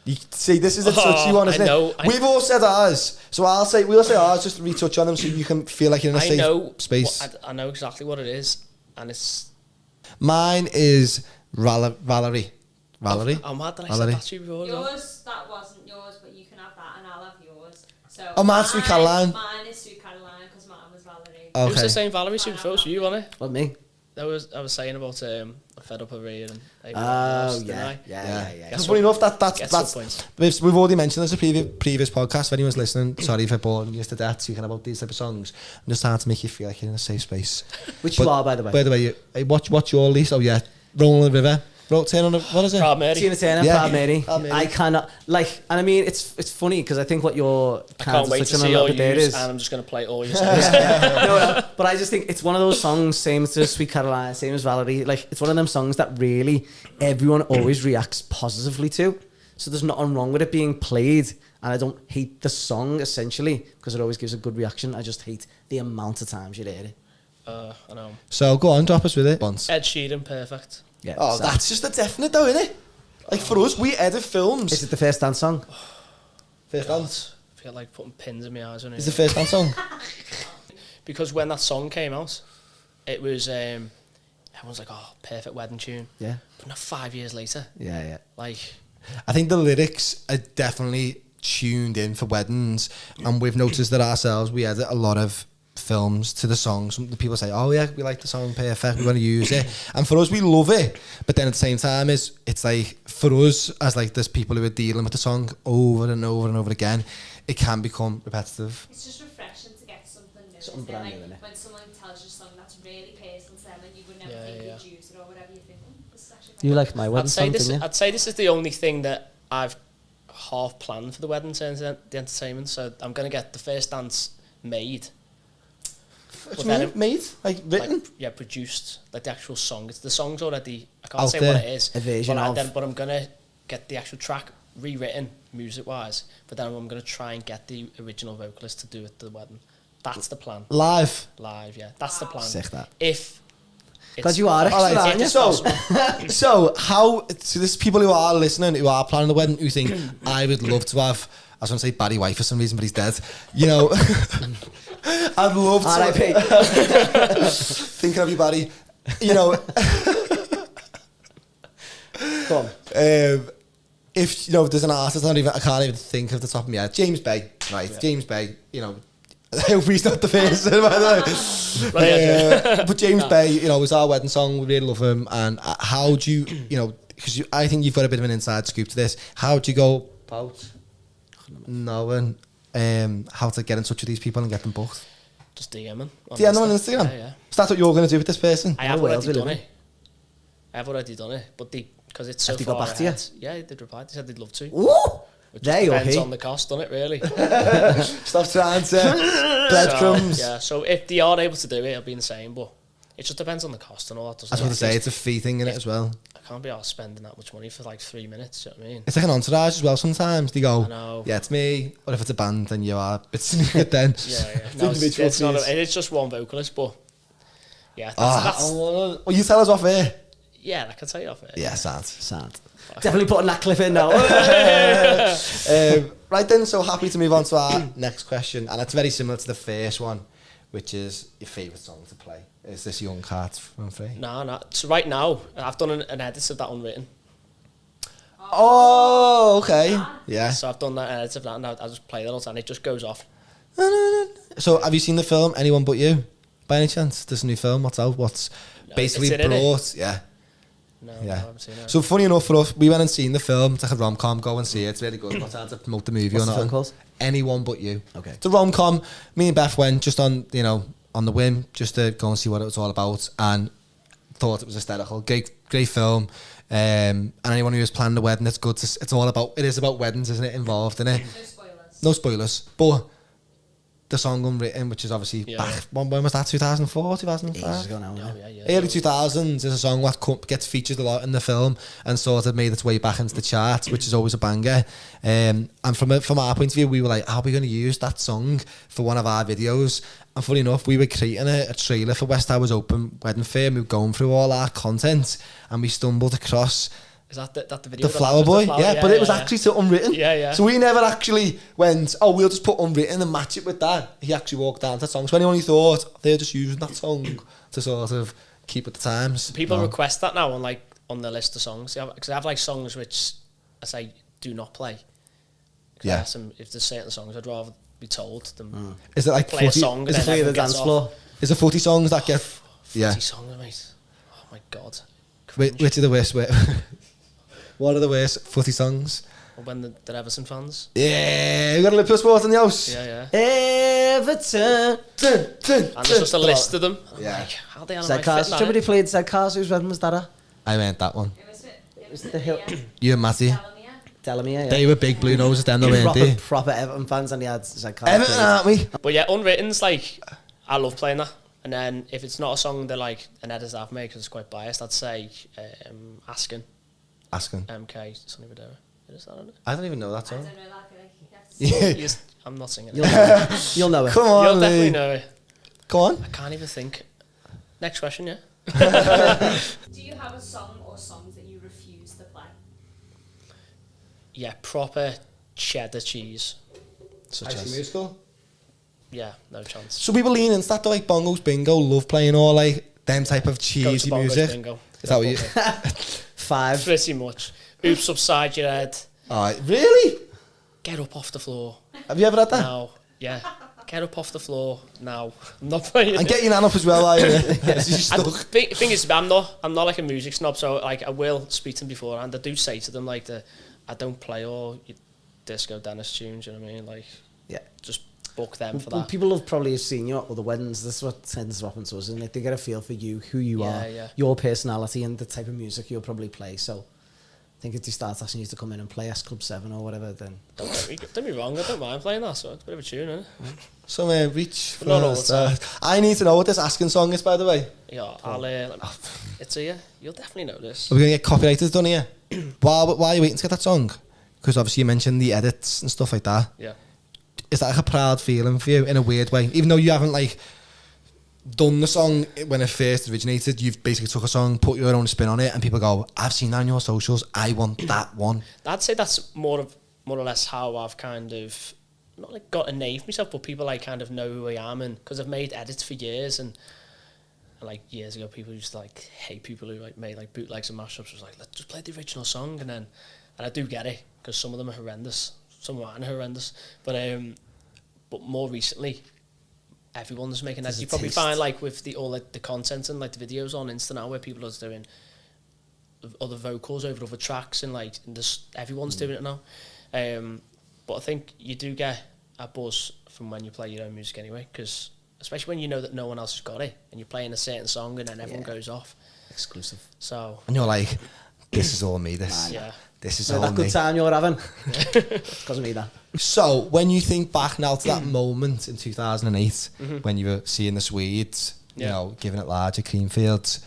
You see, this is a touchy one, isn't I know, it? We've all said ours, so we'll say ours just to retouch on them, so you can feel like you're in a I safe know space. I know exactly what it is, and it's. Mine is Valerie. Valerie. I'm mad that I Valerie. said that to you before. as well. Yours, that wasn't yours. I'll have yours. So Oh, mine's Sweet Caroline. Mine is Sweet Caroline because mine was Valerie. It was Okay. the same Valerie Super First for you, wasn't it? What, me? I was saying about I'm fed up over here and Oh, didn't I? yeah. Guess Funny enough, Get that's some points. we've already mentioned this in a previous podcast. If anyone's listening, sorry if I bored you to death speaking about these type of songs. I'm just trying to make you feel like you're in a safe space. Which But you are, by the way. By the way, what's your least? Oh yeah, Rolling the River. Turn on the, what is it? Proud Mary. Tina Turner, Yeah. Proud Mary. Proud Mary. I cannot, like, and I mean, it's funny because I think what you're I kind can't of wait to touching on see a all little bit there yours, is. and I'm just going to play all your songs. No, but I just think it's one of those songs, same as Sweet Caroline, same as Valerie. Like, it's one of them songs that really everyone always reacts positively to. So there's nothing wrong with it being played. And I don't hate the song essentially because it always gives a good reaction. I just hate the amount of times you hear it. I know. So go on, drop us with it. Once. Ed Sheeran, perfect. Yeah. Oh, so- that's just a definite though, isn't it? Like for us, we edit films. Is it the first dance song? First dance. I feel like putting pins in my eyes on it. Is the first dance song? Because when that song came out, it was everyone's like, oh, perfect wedding tune. Yeah. But not 5 years later. Yeah. Like, I think the lyrics are definitely tuned in for weddings, and we've noticed that ourselves. We edit a lot of films to the songs. The people say, "Oh yeah, we like the song, perfect. We're going to use it," and for us, we love it. But then at the same time, it's like for us as like there's people who are dealing with the song over and over and over again, it can become repetitive. It's just refreshing to get something new. Something isn't it? brand new, Like, innit? when someone tells you something that's really personal to them and you would never Yeah, think yeah. you'd use it or whatever, you think, this is actually You quite like my wedding song, didn't you? I'd say this is the only thing that I've half planned for the wedding in terms of the entertainment. So I'm going to get the first dance made. What But do you then mean, made? Like written? Like, yeah, produced, like the actual song. The song's already, I can't Out say there. what it is. A version but of. But I'm going to get the actual track rewritten, music-wise, but then I'm going to try and get the original vocalist to do it to the wedding. That's the plan. Live. Live, yeah. That's the plan. Sick that. If... Because you are All extra, right, aren't you? so there's people who are listening who are planning the wedding who think I would love to have. I was going to say Barry White for some reason, but he's dead. You know, I'd love to. R.I.P. Thinking of you, Barry. You know, Go on. if you know, there's an artist I can't even think of the top of my head. James Bay, right? Yeah. James Bay. You know, I hope he's not the first. By the way. But James Bay, you know, was our wedding song. We really love him. And how do you know? Because I think you've got a bit of an inside scoop to this. How do you go about knowing how to get in touch with these people and get them booked? Just DM them. DM them on Instagram. Yeah. So that's what you're going to do with this person. I have No Wales already we done live it. I have already done it, but because it's so Have they far got back to you? ahead, yeah, they did reply. They said they'd love to. Ooh! It They just or depends he? on the cost, doesn't it, really? Stop trying to breadcrumbs. So, yeah, so if they are able to do it, it'll be insane, but it just depends on the cost and all that. I was going to say, it's a fee thing in it as well. I can't be out spending that much money for like 3 minutes, you know what I mean? It's like an entourage as well sometimes. They go, I know. yeah, it's me. Or if it's a band, then you are a bit sneaky then. Yeah. No, it's not it's just one vocalist, but yeah, that's Well, you tell us off here. yeah, I can tell you off it. Yeah, sad. Sad. Definitely putting that clip in now. Right then, so happy to move on to our next question. And it's very similar to the first one, which is your favourite song to play. Is this Young Heart from Free? No. So right now, I've done an edit of that unwritten. Oh, okay. Yeah. So I've done that edit of that, and I just play that all the time. It just goes off. So have you seen the film Anyone But You? By any chance? This new film, what's out? What's No, basically it's in it, brought... Yeah. No, Yeah. I haven't seen it. So funny enough for us, we went and seen the film. It's like a rom-com. Go and see it. It's really good. Not hard to promote the movie What's or the nothing. film called? Anyone But You. Okay. It's a rom-com. Me and Beth went just on, you know, on the whim, just to go and see what it was all about, and thought it was hysterical. Great film. And anyone who is planning a wedding, it's good. It's all about. It is about weddings, isn't it? Involved in it. No spoilers. No spoilers. But the song Unwritten, which is obviously Yeah. back. When was that? 2004, Ages 2005. ago now, yeah. Yeah. Early 2000s is a song that gets featured a lot in the film and sort of made its way back into the charts, which is always a banger. And from our point of view, we were like, how are we going to use that song for one of our videos? And funny enough, we were creating a trailer for West Towers Open Wedding Fair. We were going through all our content and we stumbled across Is that the video? The Flower Boy. Yeah, but it was actually to Unwritten. Yeah. So we never actually went, oh, we'll just put Unwritten and match it with that. He actually walked down to that song. So anyone who thought they're just using that song to sort of keep with the times. People No. request that now on the list of songs because I have like songs which I say do not play Yeah. If there's certain songs, I'd rather be told than Is it like play 40, a song. is and it, then Free of the everyone gets dance off. floor. is it 40 songs that get... 40 Yeah. songs, mate. Oh my god. Which are the worst? What are the worst 40 songs? Or when they're Everton fans. Yeah, we got a Liverpool Sport in the house. Yeah. Everton. Dun, dun, And there's just a list of them. I'm Yeah. like, how the hell am Zed I Cars. fitting that Somebody in? played Zed Cars. Whose wedding was that at? I meant that one. It was the hill. You and Matty. Delamere, yeah. They were big blue noses then, though, weren't they? Proper Everton fans, and he had Zed Cars. Everton, aren't we? But yeah, Unwritten's like, I love playing that. And then if it's not a song that like an editor I've made, because it's quite biased, I'd say Asking, Asking. MK, Sonny Fodera. Is that on it? I don't even know that I song. don't know that, like, Yeah. I'm not singing You'll it. know it. You'll know it. Come on, You'll definitely Lee. know it. Go on. I can't even think. Next question, yeah. Do you have a song or songs that you refuse to play? Yeah, proper cheddar cheese. Such as musical. Yeah, no chance. So people lean into that, though, like Bongos Bingo, love playing all like them type of Go to cheesy Bongos music. Bingo. Is that what you... 5. Pretty much. Oops upside your head. Alright, really? Get up off the floor. Have you ever had that? Now. Yeah. Get up off the floor now. I'm not playing And it. get your nan up as well, are you? Yes, you're And stuck. thing is, I'm not like a music snob, so like I will speak to them beforehand. I do say to them like I don't play all your disco Dennis tunes. You know what I mean? Like, Yeah. just book them for Well, that. people have probably seen you at other weddings. This is what tends to happen to us, and they get a feel for you, who you Yeah, are, yeah. your personality, and the type of music you'll probably play. So, I think if they start asking you to come in and play S Club 7 or whatever, then Don't get me wrong, I don't mind playing that. So it's a bit of a tune, isn't it? So, reach for Not all the stars. I need to know what this Asking song is, by the way. Yeah, it's a yeah. You'll definitely know this. Are we going to get copyrighted done here? While are you waiting to get that song? Because obviously you mentioned the edits and stuff like that. Yeah. Is that like a proud feeling for you in a weird way? Even though you haven't like done the song when it first originated, you've basically took a song, put your own spin on it, and people go, I've seen that on your socials, I want that one. I'd say that's more or less how I've kind of not like got a name for myself, but people like kind of know who I am, and because I've made edits for years, and like years ago, people used to like hate people who like made like bootlegs and mashups. It was like, let's just play the original song, and I do get it because some of them are horrendous, some aren't horrendous, but more recently, everyone's making edits. You probably taste. find like with all the content and like the videos on Insta now where people are doing other vocals over other tracks and like and everyone's doing it now. But I think you do get a buzz from when you play your own music anyway, because especially when you know that no one else has got it and you're playing a certain song and then everyone goes off. exclusive. So And you're like, this is all me, this. yeah, This is So all that me. good time you're having, it's because of me, that. So, when you think back now to that moment in 2008, when you were seeing the Swedes, you Yeah. know, giving it large at Creamfields,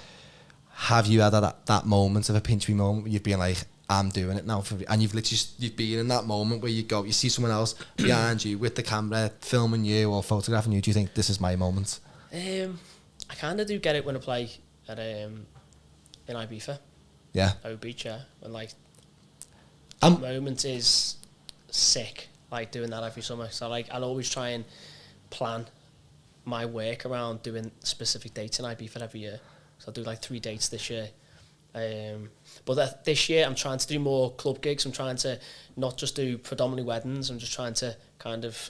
have you had that moment of a pinch me moment where you've been like, I'm doing it now, and you've been in that moment where you see someone else behind you with the camera filming you or photographing you, do you think this is my moment? I kind of do get it when I play at in Ibiza, Yeah. O Beach, yeah, when like Um, that moment is sick, like doing that every summer. So like I'll always try and plan my work around doing specific dates in Ibiza every year. So I'll do like 3 dates this year. But this year I'm trying to do more club gigs. I'm trying to not just do predominantly weddings. I'm just trying to kind of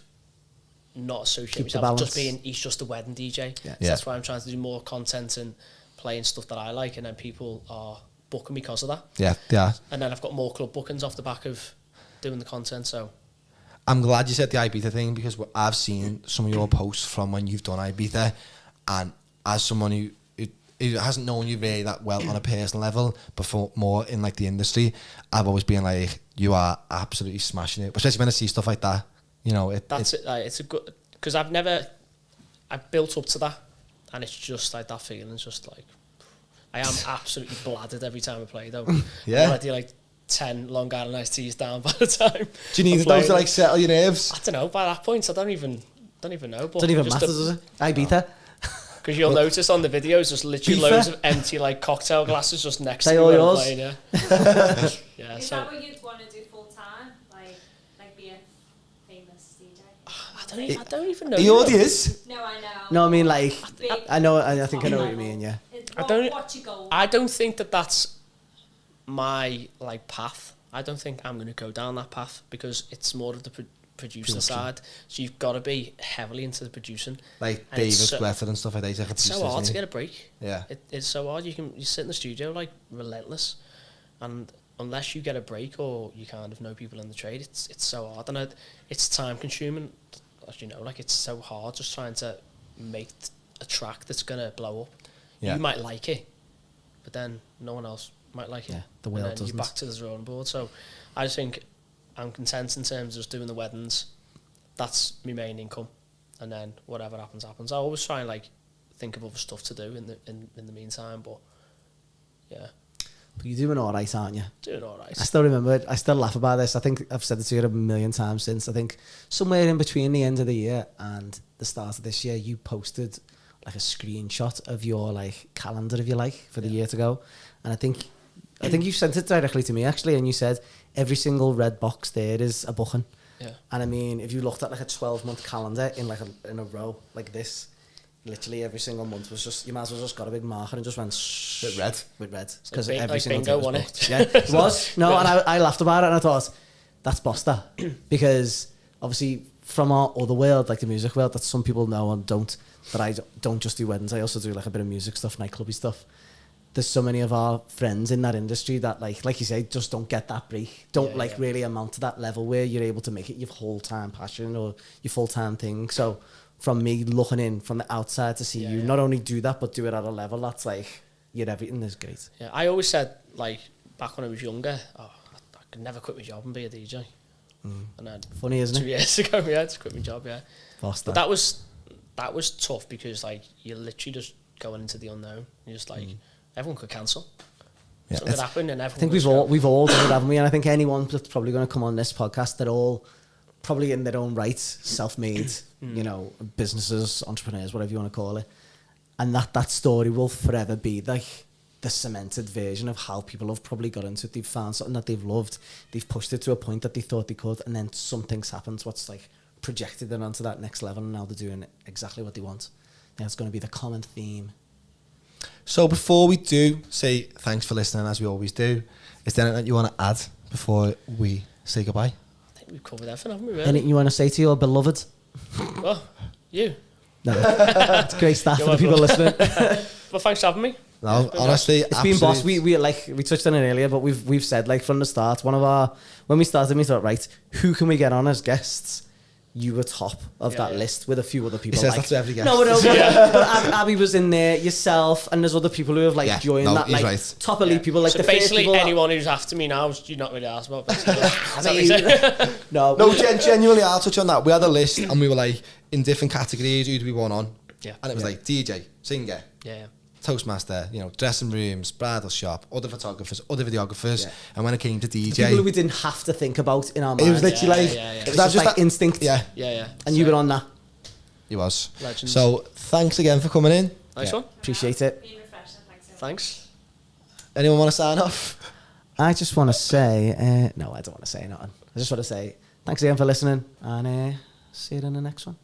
not associate Keep the myself with just balance. being he's just a wedding DJ. Yeah. So Yeah. that's why I'm trying to do more content and playing stuff that I like, and then people are booking because of that. Yeah. And then I've got more club bookings off the back of doing the content. So I'm glad you said the Ibiza thing, because I've seen some of your posts from when you've done Ibiza, and as someone who hasn't known you really that well on a personal level, before more in like the industry, I've always been like, you are absolutely smashing it, especially when I see stuff like that. You know, that's it. It's a good, because I've built up to that, and it's just like that feeling. It's just like I am absolutely bladdered every time I play though. Yeah. I'm already like 10 Long Island iced teas down by the time. Do you need I'm those to playing. like settle your nerves? I don't know. By that point, I don't even know. But Don't even just matter, does it? Ibiza. Because you'll notice on the videos, just literally Beefer. loads of empty like cocktail glasses just next They to me all when I'm yours? playing. Yeah. Yeah. Is So that what you'd want to do full time? Like be a famous DJ? I don't even know. He already is. No, I know. No, I mean, like, Big I know, I think I know top what you mean, yeah. level. I don't- What you go? I don't think that that's my like path. I don't think I'm going to go down that path because it's more of the producer side. So you've got to be heavily into the producing. Like And David it's Guetta and stuff like that. It's so hard to get a break. Yeah. It's so hard. You sit in the studio like relentless, and unless you get a break or you kind of know people in the trade, it's so hard, and it's time consuming. As you know, like it's so hard just trying to make a track that's gonna blow up. Yeah. You might like it, but then no one else might like it. Yeah, the world and then doesn't. You're back to the drawing board. So I just think I'm content in terms of just doing the weddings. That's my main income, and then whatever happens. I always try and like think of other stuff to do in the meantime, but yeah. But you're doing all right, aren't you? Doing all right. I still remember it. I still laugh about this. I think I've said it to you a million times since. I think somewhere in between the end of the year and the start of this year, you posted like a screenshot of your like calendar, if you like, for the year to go. And I think you sent it directly to me actually, and you said every single red box there is a booking. Yeah. And I mean, if you looked at like a 12-month calendar in like in a row like this, literally every single month was just, you might as well just got a big marker and just went With red. with red, Because every like single bingo thing won was it. booked. Yeah, it was. No, and I laughed about it and I thought, that's Boster. Because obviously from our other world, like the music world, that some people know and don't, that I don't just do weddings, I also do like a bit of music stuff, nightclubby stuff. There's so many of our friends in that industry that like you say, just don't get that break. Don't really amount to that level where you're able to make it your whole-time passion or your full-time thing. So from me looking in from the outside to see you not only do that, but do it at a level that's like, your everything is great. Yeah, I always said, like, back when I was younger, I could never quit my job and be a DJ. And then Funny, isn't 2 it? years ago, I had to quit my job, yeah. Foster. But that was tough because, like, you're literally just going into the unknown. You're just like, everyone could cancel. Yeah, Something could happen and everyone I think could we've all done it, haven't we? And I think anyone that's probably going to come on this podcast, they're all probably in their own right, self-made, you know, businesses, entrepreneurs, whatever you want to call it. And that story will forever be like the cemented version of how people have probably got into it. They've found something that they've loved. They've pushed it to a point that they thought they could. And then something's happened. What's like projected them onto that next level. And now they're doing exactly what they want. Yeah, it's going to be the common theme. So before we do say thanks for listening, as we always do, is there anything you want to add before we say goodbye? I think we've covered everything, haven't we, really? Anything you want to say to your beloved? Well, you. No. It's great stuff for the people listening. Well, thanks for having me. No, honestly, It's been boss. We touched on it earlier, but we've said like from the start, when we started, we thought, right, who can we get on as guests? You were top of that list with a few other people. He says like, that to every guest. No, but Abby was in there, yourself, and there's other people who have like joined that, he's like right. top elite people. Like So the first basically, people anyone who's after me now, you're not really asked about. no, No, genuinely, I'll touch on that. We had a list and we were like, in different categories, who do we want on? Yeah. And it was like DJ, singer, Yeah. Toastmaster, you know, dressing rooms, bridal shop, other photographers, other videographers. And when it came to DJ, people who we didn't have to think about in our mind. it was literally like, It was just like instinct. Yeah, Yeah. And you were on that. he was. Legends. So thanks again for coming in. Nice one. Appreciate it. Been refreshing, thanks. Thanks. Anyone want to sign off? I just want to say, no, I don't want to say nothing. I just want to say thanks again for listening, and see you in the next one.